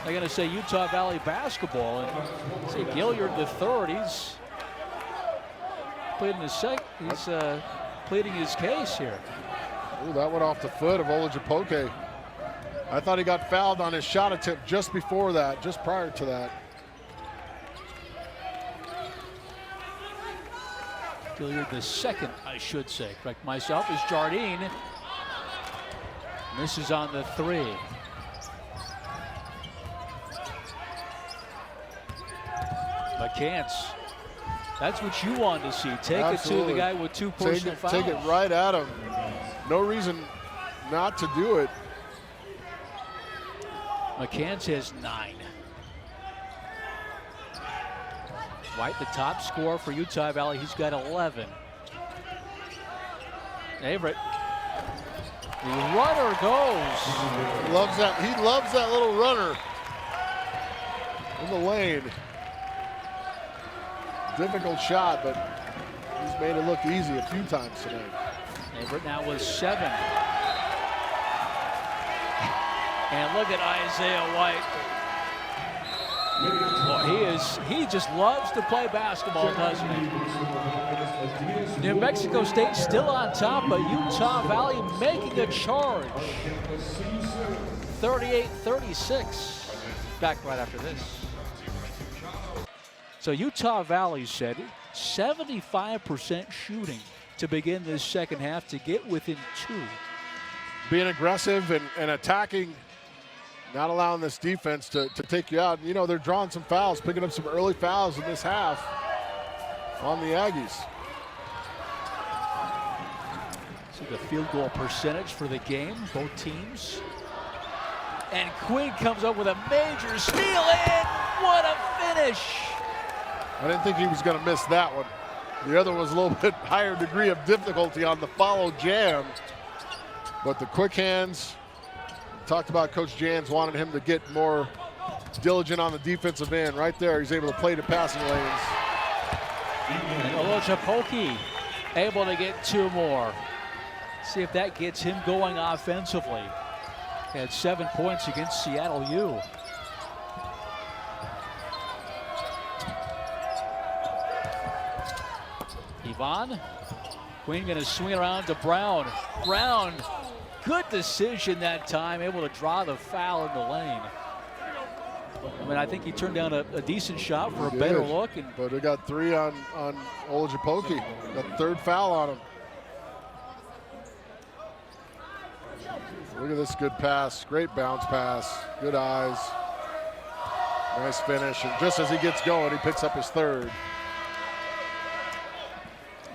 They're going to say Utah Valley basketball, and say Hilliard the third. He's pleading his case here. Ooh, that went off the foot of Olajupoke. I thought he got fouled on his shot attempt just before that, just prior to that. Hilliard the second, I should say. Correct myself, is Jardine. Misses on the three. McCants. That's what you want to see. Take Absolutely. it to the guy with two personal fouls. Take it right at him. No reason not to do it. McCants has 9. White, the top scorer for Utah Valley, he's got 11. Averett, the runner goes. He loves that little runner in the lane. Difficult shot, but he's made it look easy a few times tonight. Averett now with 7. And look at Isaiah White. Well, he just loves to play basketball, doesn't he? New Mexico State still on top, but Utah Valley making a charge. 38-36. Back right after this. So Utah Valley said 75% shooting to begin this second half to get within 2. Being aggressive and attacking, not allowing this defense to take you out. You know, they're drawing some fouls, picking up some early fouls in this half on the Aggies. See the field goal percentage for the game, both teams. And Quinn comes up with a major steal, and what a finish! I didn't think he was going to miss that one. The other was a little bit higher degree of difficulty on the follow jam. But the quick hands, talked about Coach Jans wanted him to get more diligent on the defensive end. Right there, he's able to play the passing lanes. And Olajupoke able to get 2 more. See if that gets him going offensively. Had 7 points against Seattle U. Yvonne. Queen going to swing around to Brown. Brown, good decision that time, able to draw the foul in the lane. I mean, I think he turned down a decent shot for a better look. But he got 3 on Olajupoke. Got the 3rd foul on him. Look at this good pass, great bounce pass, good eyes. Nice finish, and just as he gets going, he picks up his 3rd.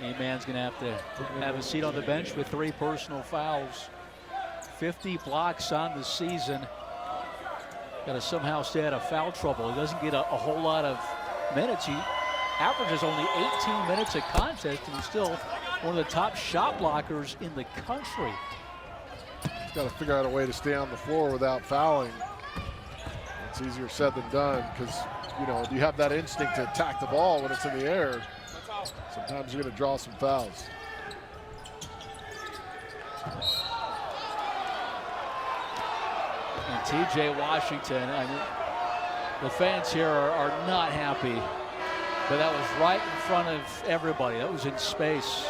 A-Man's going to have a seat on the bench with 3 personal fouls. 50 blocks on the season. Got to somehow stay out of foul trouble. He doesn't get a whole lot of minutes. He averages only 18 minutes a contest, and he's still one of the top shot blockers in the country. He's got to figure out a way to stay on the floor without fouling. It's easier said than done because, you know, you have that instinct to attack the ball when it's in the air. Sometimes you're going to draw some fouls. And TJ Washington, I mean, the fans here are not happy, but that was right in front of everybody. That was in space.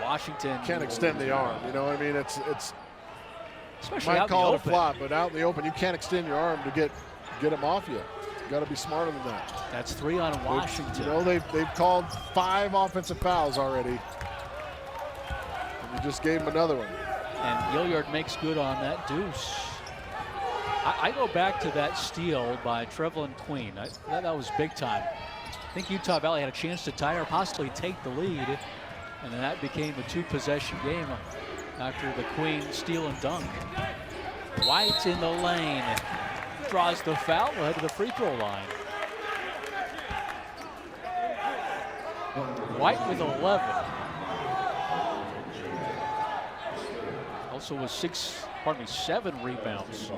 Washington can't extend the arm, you know what I mean? It's especially might out call in it the a flop, but out in the open, you can't extend your arm to get him off you. You got to be smarter than that. That's 3 on Washington. You know, they've called 5 offensive fouls already. And you just gave him another one. And Hilliard makes good on that deuce. I go back to that steal by Trevlin Queen. That was big time. I think Utah Valley had a chance to tie or possibly take the lead. And then that became a 2-possession game after the Queen steal and dunk. White in the lane. Draws the foul, will head to the free throw line. White with 11. Also with 7 rebounds.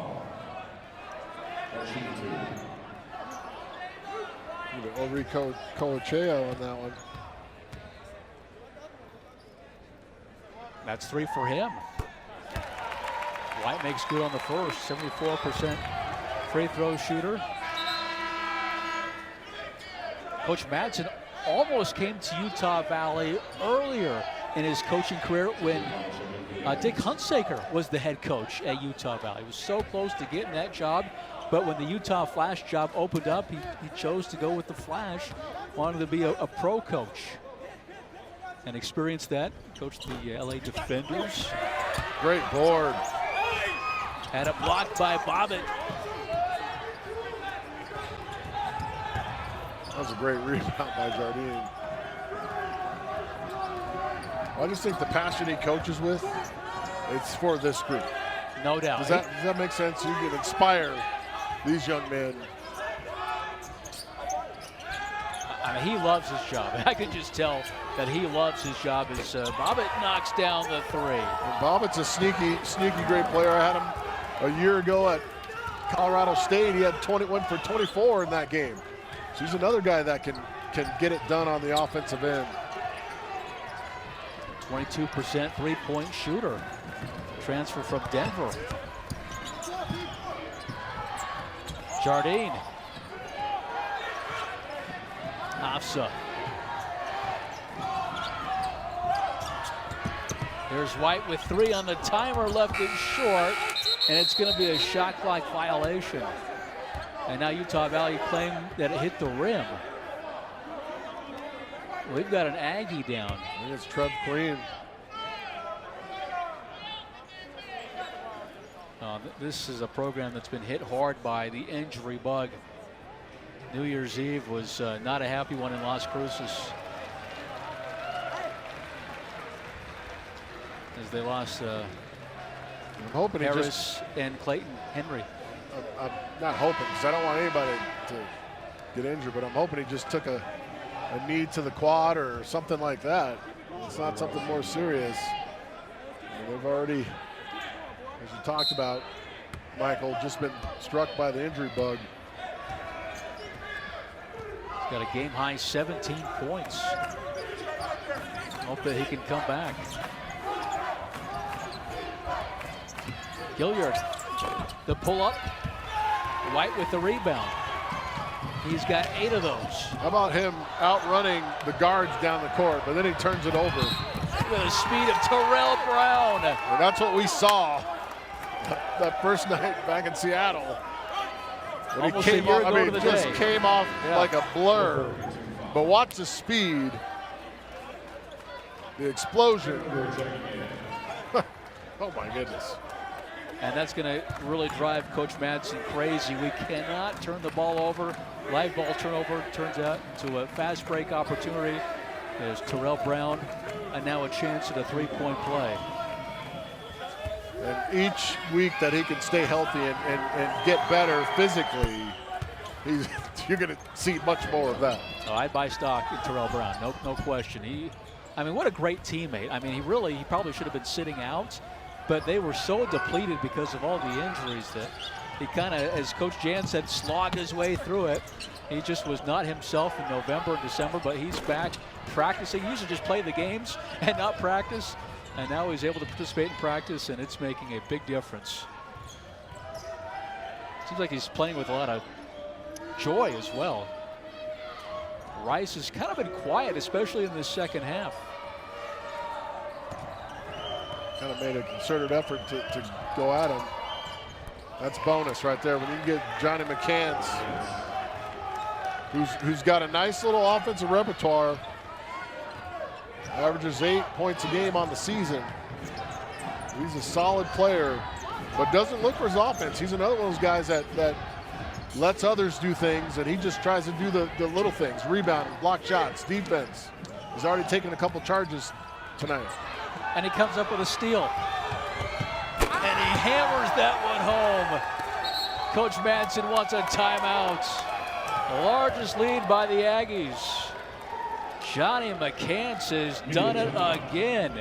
Ulrico Coacheo on that one. That's 3 for him. White makes good on the first, 74% free throw shooter. Coach Madsen almost came to Utah Valley earlier in his coaching career when Dick Hunsaker was the head coach at Utah Valley. He was so close to getting that job, but when the Utah Flash job opened up, he chose to go with the Flash, wanted to be a pro coach, and experienced that. Coached the LA Defenders. Great board. Had it blocked by Bobbitt. That was a great rebound by Jardine. I just think the passion he coaches with, it's for this group. No doubt. Does that make sense? You can inspire these young men. I mean, he loves his job. I can just tell that he loves his job as Bobbitt knocks down the 3. And Bobbitt's a sneaky great player. I had him a year ago at Colorado State. He had 21 for 24 in that game. So he's another guy that can get it done on the offensive end. 22% three-point shooter. Transfer from Denver. Jardine. Hafsa. There's White with 3 on the timer, left it short, and it's going to be a shot clock violation. And now Utah Valley claimed that it hit the rim. We've got an Aggie down. I think it's Trev Queen. This is a program that's been hit hard by the injury bug. New Year's Eve was not a happy one in Las Cruces, as they lost I'm hoping Harris and Clayton Henry. I'm not hoping, because I don't want anybody to get injured, but I'm hoping he just took a knee to the quad or something like that. It's not something more serious. And they've already, as you talked about, Michael, just been struck by the injury bug. He's got a game-high 17 points. Hope that he can come back. Gilliard, the pull-up. White with the rebound. He's got 8 of those. How about him outrunning the guards down the court, but then he turns it over. Look at the speed of Terrell Brown. And that's what we saw that first night back in Seattle. When he came off, I mean, just came off like a blur. But watch the speed, the explosion. Oh my goodness. And that's going to really drive Coach Madsen crazy. We cannot turn the ball over. Live ball turnover turns out into a fast break opportunity. There's Terrell Brown, and now a chance at a 3-point play. And each week that he can stay healthy and get better physically, you're going to see much more of that. Oh, I'd buy stock in Terrell Brown, no question. I mean, what a great teammate. I mean, he probably should have been sitting out, but they were so depleted because of all the injuries that he kind of, as Coach Jan said, slogged his way through it. He just was not himself in November and December, but he's back practicing. He used to just play the games and not practice, and now he's able to participate in practice, and it's making a big difference. Seems like he's playing with a lot of joy as well. Rice has kind of been quiet, especially in the second half. Kind of made a concerted effort to go at him. That's bonus right there. When you get Johnny McCants, who's got a nice little offensive repertoire, averages 8 points a game on the season. He's a solid player, but doesn't look for his offense. He's another one of those guys that lets others do things, and he just tries to do the little things, rebounding, block shots, defense. He's already taken a couple charges tonight. And he comes up with a steal. And he hammers that one home. Coach Madsen wants a timeout. The largest lead by the Aggies. Johnny McCants has done it again.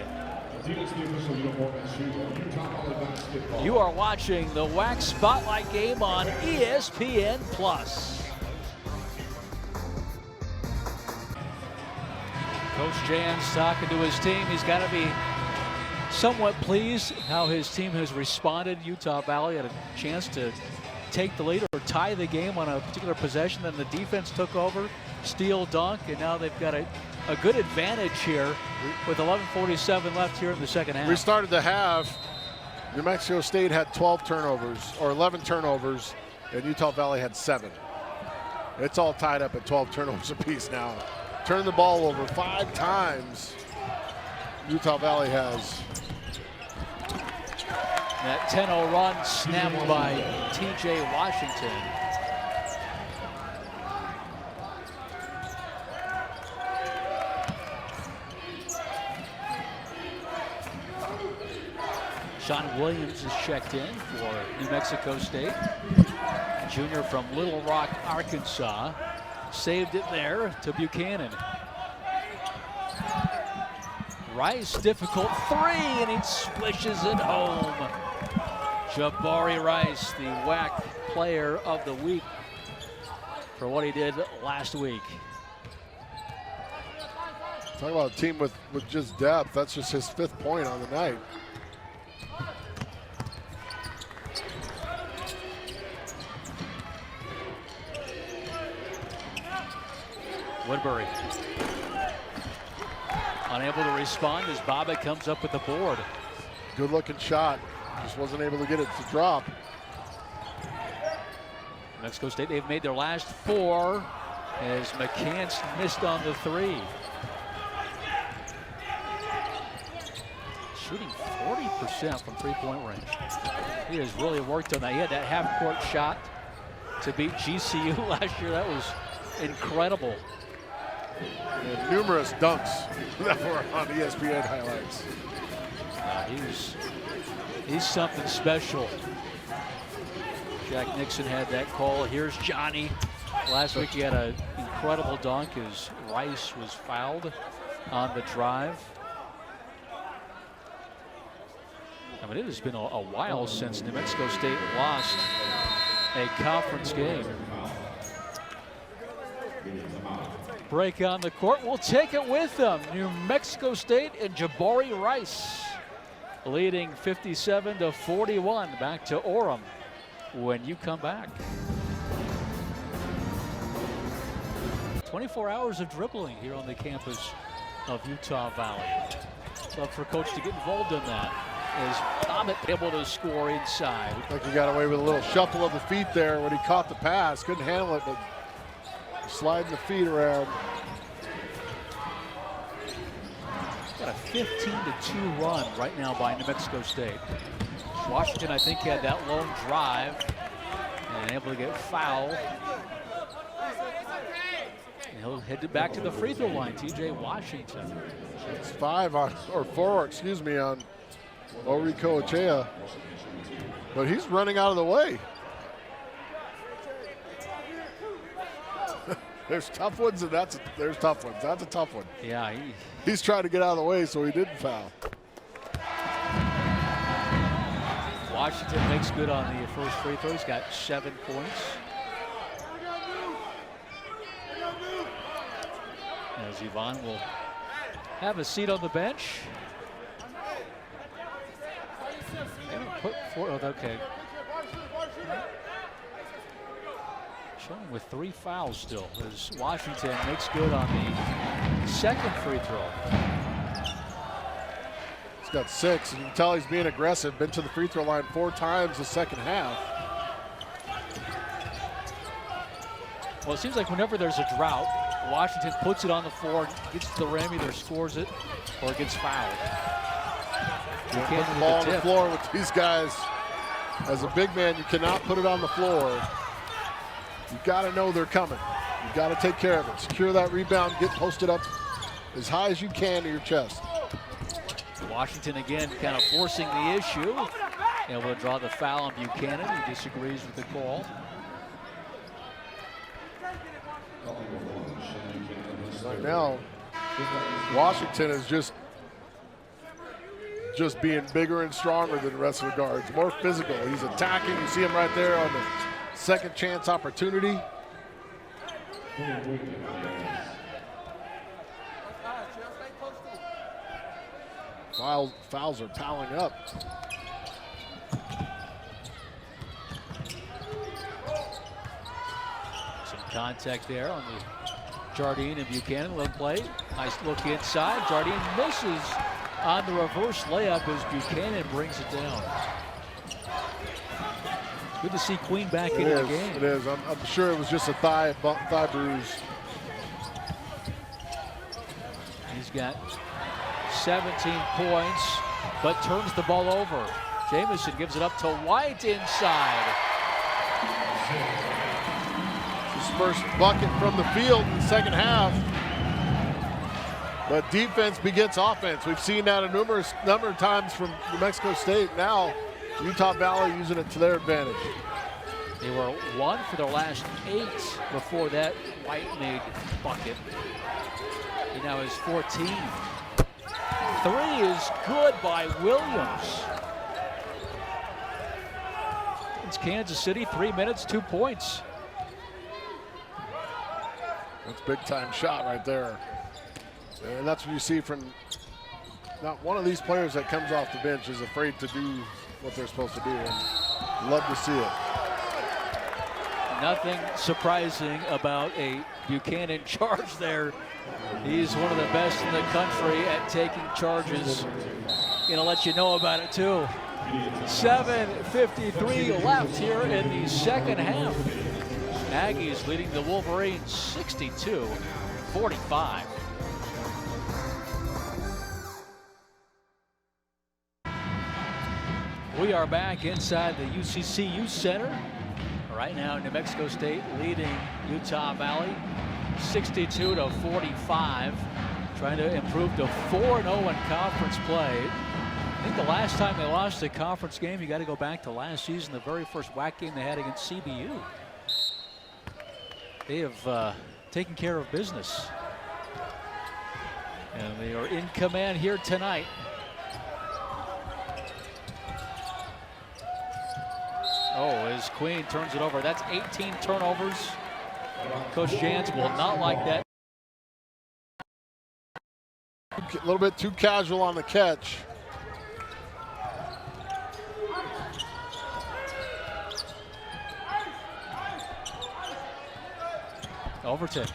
You are watching the WAC Spotlight game on ESPN+. Coach Jan's talking to his team. He's got to be somewhat pleased how his team has responded. Utah Valley had a chance to take the lead or tie the game on a particular possession, then the defense took over, steal, dunk, and now they've got a good advantage here with 11:47 left here in the second half. We started the half. New Mexico State had 12 turnovers or 11 turnovers, and Utah Valley had 7. It's all tied up at 12 turnovers apiece now. Turned the ball over 5 times. Utah Valley has. That 10-0 run snapped by TJ Washington. Sean Williams is checked in for New Mexico State. Junior from Little Rock, Arkansas. Saved it there to Buchanan. Rice, difficult 3, and he swishes it home. Jabari Rice, the WAC player of the week for what he did last week. Talk about a team with just depth. That's just his 5th point on the night. Woodbury unable to respond as Bobbitt comes up with the board. Good looking shot. Just wasn't able to get it to drop. New Mexico State, they've made their last 4 as McCants missed on the 3. Shooting 40% from 3-point range. He has really worked on that. He had that half-court shot to beat GCU last year. That was incredible. And numerous dunks that were on ESPN highlights. He's something special. Jack Nixon had that call. Here's Johnny. Last week he had an incredible dunk as Rice was fouled on the drive. I mean, it has been a while since New Mexico State lost a conference game. Break on the court. We'll take it with them. New Mexico State and Jabari Rice leading 57-41. Back to Orem when you come back. 24 hours of dribbling here on the campus of Utah Valley. Love for coach to get involved in that. Is Bobbitt able to score inside? I think he got away with a little shuffle of the feet there when he caught the pass. Couldn't handle it, but sliding the feet around. Got a 15-2 run right now by New Mexico State. Washington, I think, had that lone drive and able to get fouled. And he'll head back to the free throw line, TJ Washington. It's 4 on Orico Ochea. But he's running out of the way. There's tough ones and there's tough ones. That's a tough one. Yeah, he's trying to get out of the way so he didn't foul. Washington makes good on the first free throw. He's got 7 points. As Yvonne will have a seat on the bench. Okay. Showing with 3 fouls still as Washington makes good on the second free throw. He's got 6, and you can tell he's being aggressive. Been to the free throw line 4 times the second half. Well, it seems like whenever there's a drought, Washington puts it on the floor, gets to the rim, either scores it or gets fouled. You can't put the ball on the floor with these guys. As a big man, you cannot put it on the floor. You got to know they're coming. You got to take care of it. Secure that rebound, get posted up as high as you can to your chest. Washington again kind of forcing the issue. Able to draw the foul on Buchanan. He disagrees with the call. Right now, Washington is just being bigger and stronger than the rest of the guards. More physical. He's attacking. You see him right there on the second chance opportunity. Fouls are piling up. Some contact there on the Jardine and Buchanan. Little play. Nice look inside. Jardine misses on the reverse layup as Buchanan brings it down. Good to see Queen back into the game. It is. I'm sure it was just a thigh bruise. He's got 17 points, but turns the ball over. Jamison gives it up to White inside. His first bucket from the field in the second half. But defense begets offense. We've seen that a number of times from New Mexico State. Now Utah Valley using it to their advantage. They were 1 for their last 8 before that White made bucket. He now is 14. 3 is good by Williams. It's Kansas City, 3 minutes, 2 points. That's a big time shot right there. And that's what you see from not one of these players that comes off the bench is afraid to do what they're supposed to do. And love to see it. Nothing surprising about a Buchanan charge there. He's one of the best in the country at taking charges. Gonna let you know about it too. 7:53 left here in the second half. Aggies leading the Wolverines 62-45. We are back inside the UCC Youth Center. Right now, New Mexico State leading Utah Valley 62-45. Trying to improve to 4-0 in conference play. I think the last time they lost a conference game, you got to go back to last season, the very first WAC game they had against CBU. They have taken care of business. And they are in command here tonight. Oh, as Queen turns it over. That's 18 turnovers. Coach Jans will not like that. A little bit too casual on the catch. Overton.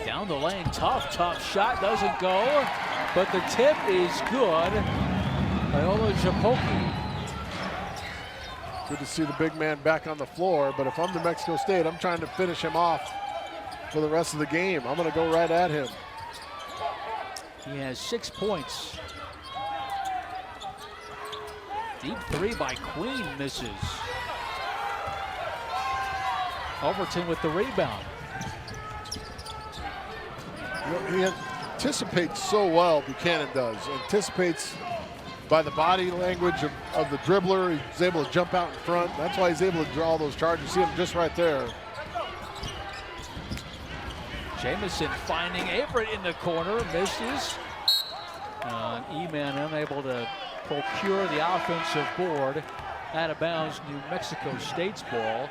Down the lane, tough shot, doesn't go. But the tip is good by Olo Japoki. Good to see the big man back on the floor, but if I'm New Mexico State, I'm trying to finish him off for the rest of the game. I'm going to go right at him. He has 6 points. Deep 3 by Queen, misses. Overton with the rebound. He anticipates so well, Buchanan does. Anticipates by the body language of the dribbler. He's able to jump out in front. That's why he's able to draw those charges. See him just right there. Jamison finding Averett in the corner, misses. E-Man unable to procure the offensive board. Out of bounds, New Mexico State's ball.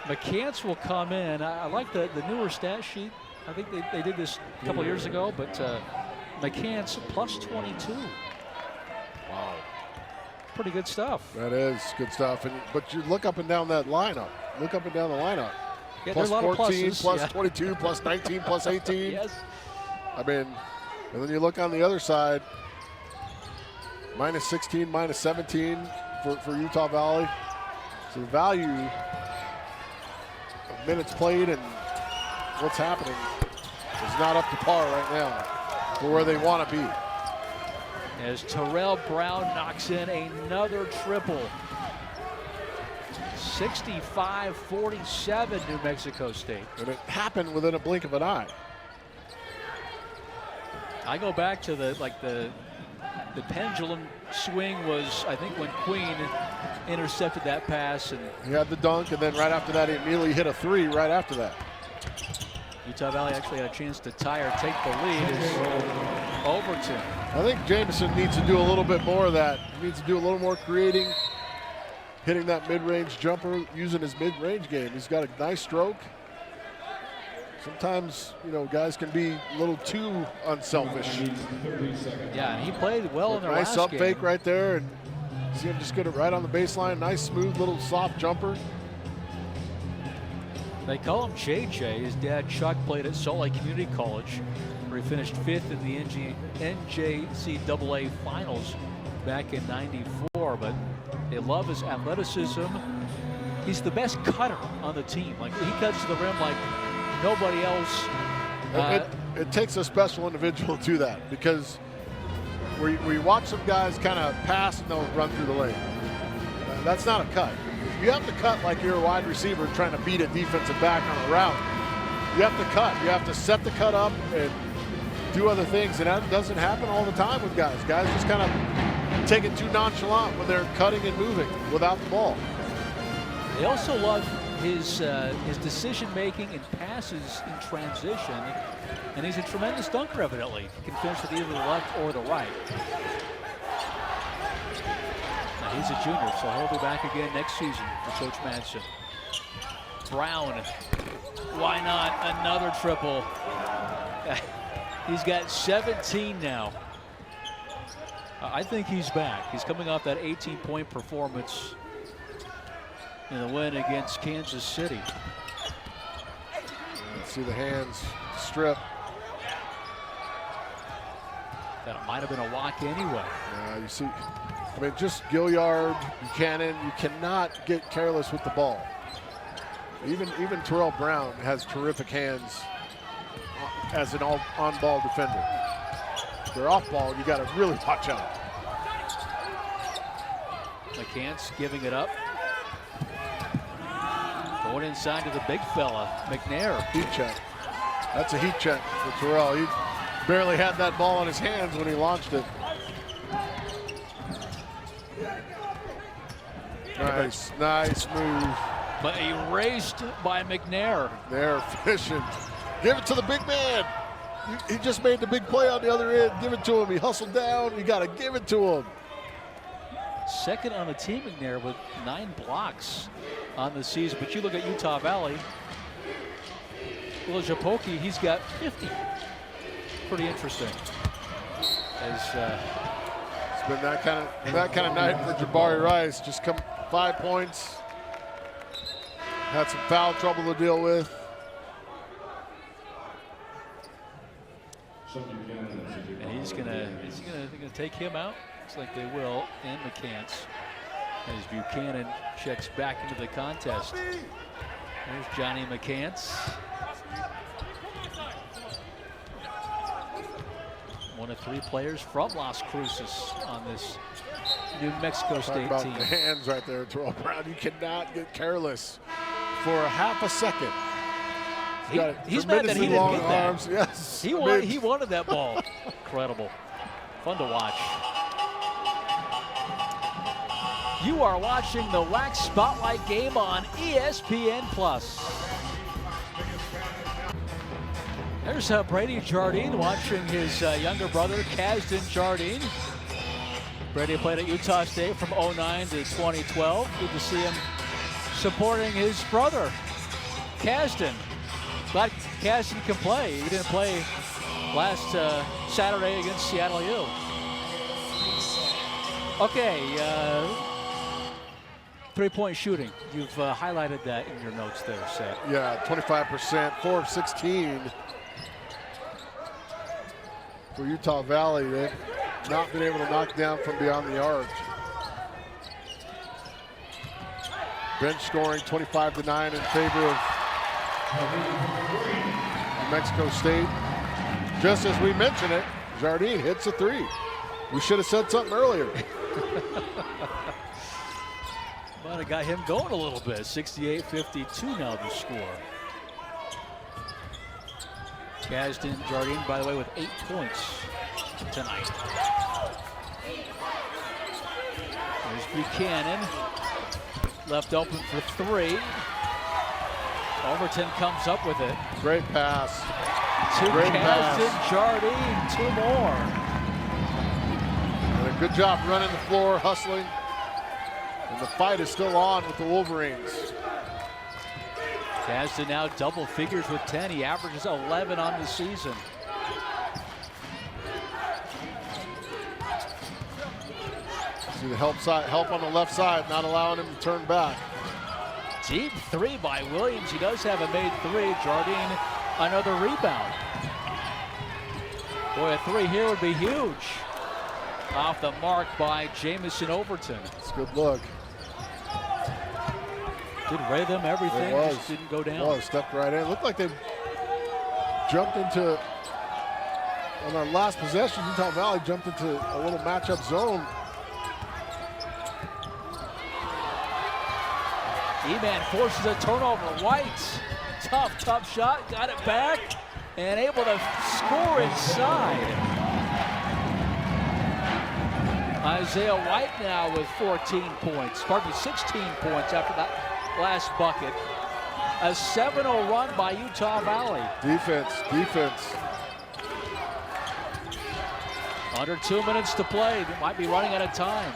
McCants will come in. I like the newer stat sheet. I think they did this a couple years ago, but McCants plus 22. Wow. Pretty good stuff. That is good stuff. But you look up and down that lineup. Look up and down the lineup. Yeah, plus a lot 14, of pluses, plus 22, plus 19, plus 18. Yes. I mean, and then you look on the other side, minus 16, minus 17 for Utah Valley. So the value of minutes played and what's happening is not up to par right now for where they want to be. As Terrell Brown knocks in another triple. 65-47 New Mexico State. And it happened within a blink of an eye. I go back to the pendulum swing was, I think, when Queen intercepted that pass. And he had the dunk, and then right after that, he immediately hit a 3 right after that. Utah Valley actually had a chance to tie or take the lead. It's Overton. I think Jamison needs to do a little bit more of that. He needs to do a little more creating, hitting that mid-range jumper, using his mid-range game. He's got a nice stroke. Sometimes, you know, guys can be a little too unselfish. Yeah, and he played well in the Nice last up game. fake right there, and see him just get it right on the baseline. Nice, smooth, little soft jumper. They call him JJ. His dad, Chuck, played at Salt Lake Community College, where he finished 5th in the NJCAA finals back in '94. But they love his athleticism. He's the best cutter on the team. Like, he cuts to the rim like nobody else. It takes a special individual to do that, because we watch some guys kind of pass and they'll run through the lane. That's not a cut. You have to cut like you're a wide receiver trying to beat a defensive back on a route. You have to cut. You have to set the cut up and do other things, and that doesn't happen all the time with guys. Guys just kind of take it too nonchalant when they're cutting and moving without the ball. They also love his decision-making and passes in transition, and he's a tremendous dunker, evidently. He can finish with either the left or the right. Now, he's a junior, so he'll be back again next season for Coach Madsen. Brown, why not another triple? He's got 17 now. I think he's back. He's coming off that 18-point performance in the win against Kansas City. Let's see the hands strip. That might have been a walk anyway. You see, I mean, just Gilliard, Buchanan, you cannot get careless with the ball. Even Terrell Brown has terrific hands as an on-ball defender. If they're off ball, you got to really watch out. McCants giving it up. Going inside to the big fella, McNair. Heat check. That's a heat check for Terrell. He barely had that ball in hhis hands when he launched it. Nice move. But erased by McNair. They're fishing. Give it to the big man. He just made the big play on the other end. Give it to him. He hustled down. You got to give it to him. Second on the team McNair with 9 blocks on the season. But you look at Utah Valley. Well, Japoki, he's got 50. Pretty interesting. It's been that kind of night for Jabari Rice. Just come 5 points. Had some foul trouble to deal with. And he's gonna take him out. Looks like they will. And McCants, as Buchanan checks back into the contest. There's Johnny McCants. One of 3 players from Las Cruces on this New Mexico State team. The hands right there, Terrell Brown. You cannot get careless for a half a second. He's mad that he didn't get that. Arms. Yes. He wanted that ball. Incredible. Fun to watch. You are watching the WAC Spotlight game on ESPN+. There's Brady Jardine watching his younger brother, Kasdan Jardine. Brady played at Utah State from 09 to 2012. Good to see him supporting his brother, Kasdan. Glad Kasdan can play. He didn't play last Saturday against Seattle U. Okay, 3-point shooting. You've highlighted that in your notes there, Seth. Yeah, 25%, 4 of 16. For Utah Valley, they've not been able to knock down from beyond the arc. Bench scoring 25-9 in favor of New Mexico State. Just as we mentioned it, Jardine hits a 3. We should have said something earlier. Might have got him going a little bit. 68-52 now the score. Kasdan Jardine, by the way, with 8 points tonight. There's Buchanan, left open for 3. Overton comes up with it. Great pass. To Kasdan Jardine, 2 more. And a good job running the floor, hustling. And the fight is still on with the Wolverines. Kasdan now double figures with 10. He averages 11 on the season. See the help on the left side, not allowing him to turn back. Deep three by Williams. He does have a made three. Jardine, another rebound. Boy, a three here would be huge. Off the mark by Jamison Overton. It's a good look. Did rhythm, everything, It was. just didn't go down. It was, stepped right in. Looked like they jumped into, on our last possession, Utah Valley jumped into a little matchup zone. E-Man forces a turnover. White, tough shot, got it back, and able to score inside. Isaiah White now with 14 points, 16 points after that last bucket. A 7-0 run by Utah Valley. Defense. Under 2 minutes to play. They might be running out of time.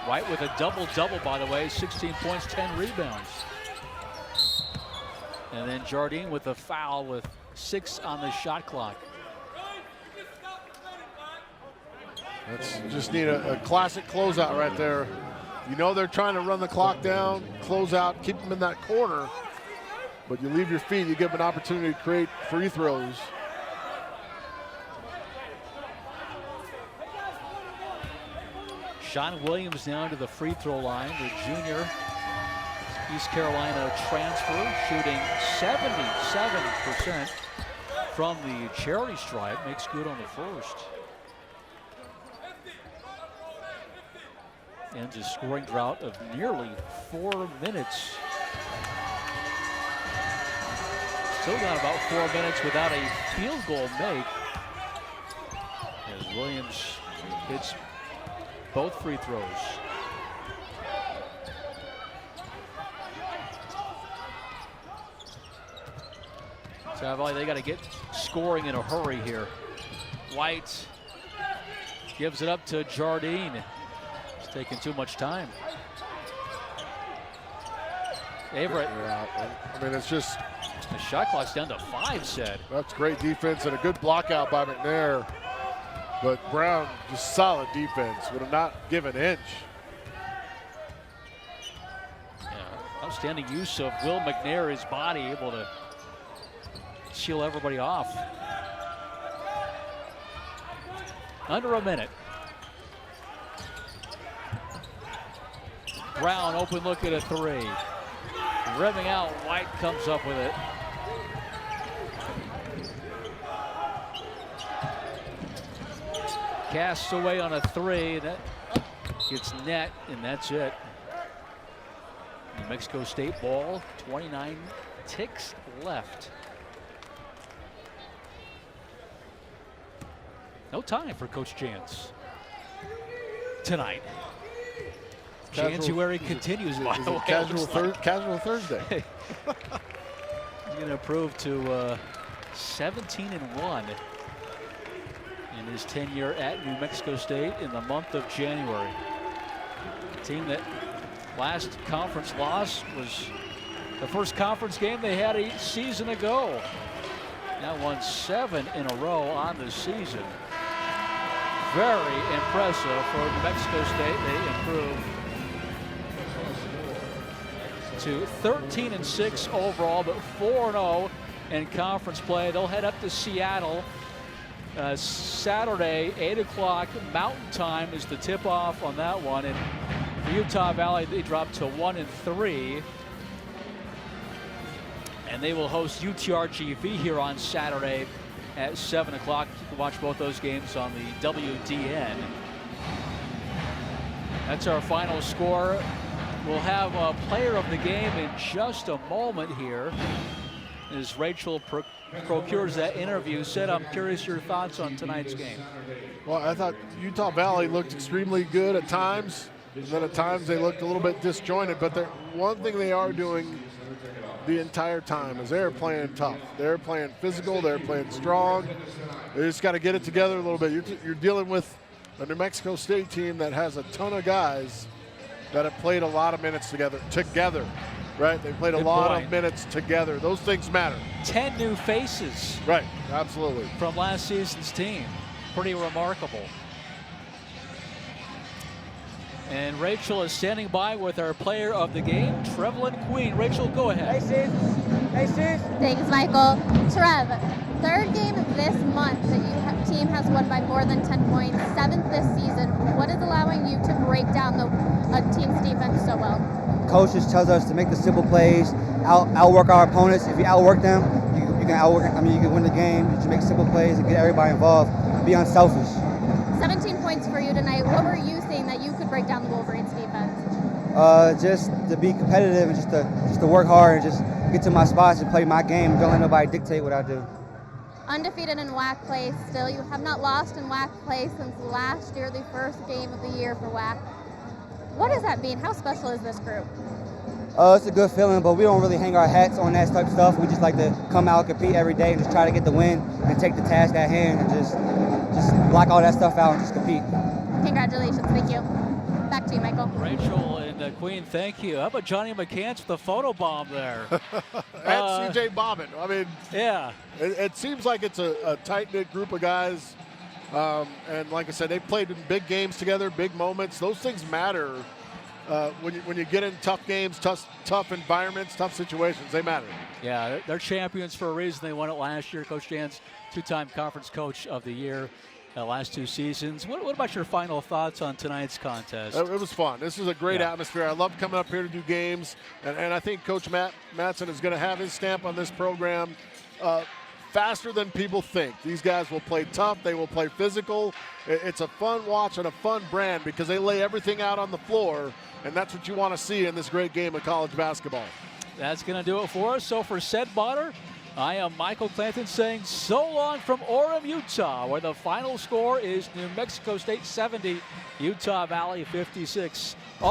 White with a double-double, by the way, 16 points, 10 rebounds. And then Jardine with a foul with 6 on the shot clock. You just need a classic closeout right there. You know they're trying to run the clock down, close out, keep them in that corner, but you leave your feet, you give them an opportunity to create free throws. Sean Williams now to the free throw line, the junior East Carolina transfer, shooting 77% from the charity stripe, makes good on the first. Ends a scoring drought of nearly 4 minutes. Still got about 4 minutes without a field goal make, as Williams hits both free throws. Utah Valley, they got to get scoring in a hurry here. White gives it up to Jardine. It's taking too much time. Averett. Yeah, I mean, it's just. The shot clock's down to 5, said. That's great defense and a good block out by McNair. But Brown, just solid defense, would have not given an inch. Yeah, outstanding use of Will McNair, his body, able to seal everybody off. Under a minute. Brown, open look at a three. Rimming out, White comes up with it. Casts away on a three, that gets net, and that's it. New Mexico State ball, 29 ticks left. No time for Coach Jantz tonight. January continues, by the way. Casual Thursday. He's going to improve to 17-1 in his tenure at New Mexico State in the month of January. A team that last conference loss was the first conference game they had a season ago. Now won 7 in a row on the season. Very impressive for New Mexico State. They improved to 13-6 overall, but 4-0 in conference play. They'll head up to Seattle Saturday, 8 o'clock Mountain Time is the tip-off on that one. And for Utah Valley, they dropped to 1-3. And they will host UTRGV here on Saturday at 7 o'clock. You can watch both those games on the WDN. That's our final score. We'll have a player of the game in just a moment here as Rachel procures that interview. Sid, I'm curious your thoughts on tonight's game. Well, I thought Utah Valley looked extremely good at times, and then at times they looked a little bit disjointed, but one thing they are doing the entire time is they're playing tough. They're playing physical, they're playing strong. They just got to get it together a little bit. You're dealing with a New Mexico State team that has a ton of guys that have played a lot of minutes together, right? They played a lot of minutes together. Those things matter. 10 new faces. Right, absolutely. From last season's team. Pretty remarkable. And Rachel is standing by with our player of the game, Trevlyn Queen. Rachel, go ahead. Hey, sis. Thanks, Michael. Trev, third game this month that your team has won by more than 10 points, 7th this season. What is allowing you to break down the team's defense so well? Coach just tells us to make the simple plays, outwork our opponents. If you outwork them, you can outwork. I mean, you can win the game. You just make simple plays and get everybody involved. Be unselfish. 17 points for you tonight. What were you seeing that you could break down the Wolverines defense? Just to be competitive and just to work hard and just get to my spots and play my game. Don't let nobody dictate what I do. Undefeated in WAC play still. You have not lost in WAC play since last year, the first game of the year for WAC. What does that mean? How special is this group? It's a good feeling, but we don't really hang our hats on that type of stuff. We just like to come out, compete every day, and just try to get the win and take the task at hand and just block all that stuff out and just compete. Congratulations. Thank you. Back to you, Michael. Rachel and Queen, thank you. How about Johnny McCants with the photo bomb there? And CJ Bobbin. I mean, yeah. It seems like it's a tight-knit group of guys. And like I said, they've played in big games together, big moments. Those things matter when you get in tough games, tough environments, tough situations. They matter. Yeah, they're champions for a reason. They won it last year. Coach Dan's two-time conference coach of the year last 2 seasons. What about your final thoughts on tonight's contest? It was fun. This is a great atmosphere. I love coming up here to do games. And I think Coach Matson is going to have his stamp on this program faster than people think. These guys will play tough. They will play physical. It's a fun watch and a fun brand because they lay everything out on the floor, and that's what you want to see in this great game of college basketball. That's going to do it for us. So for Sed Bonner, I am Michael Clanton saying so long from Orem, Utah, where the final score is New Mexico State 70, Utah Valley 56. All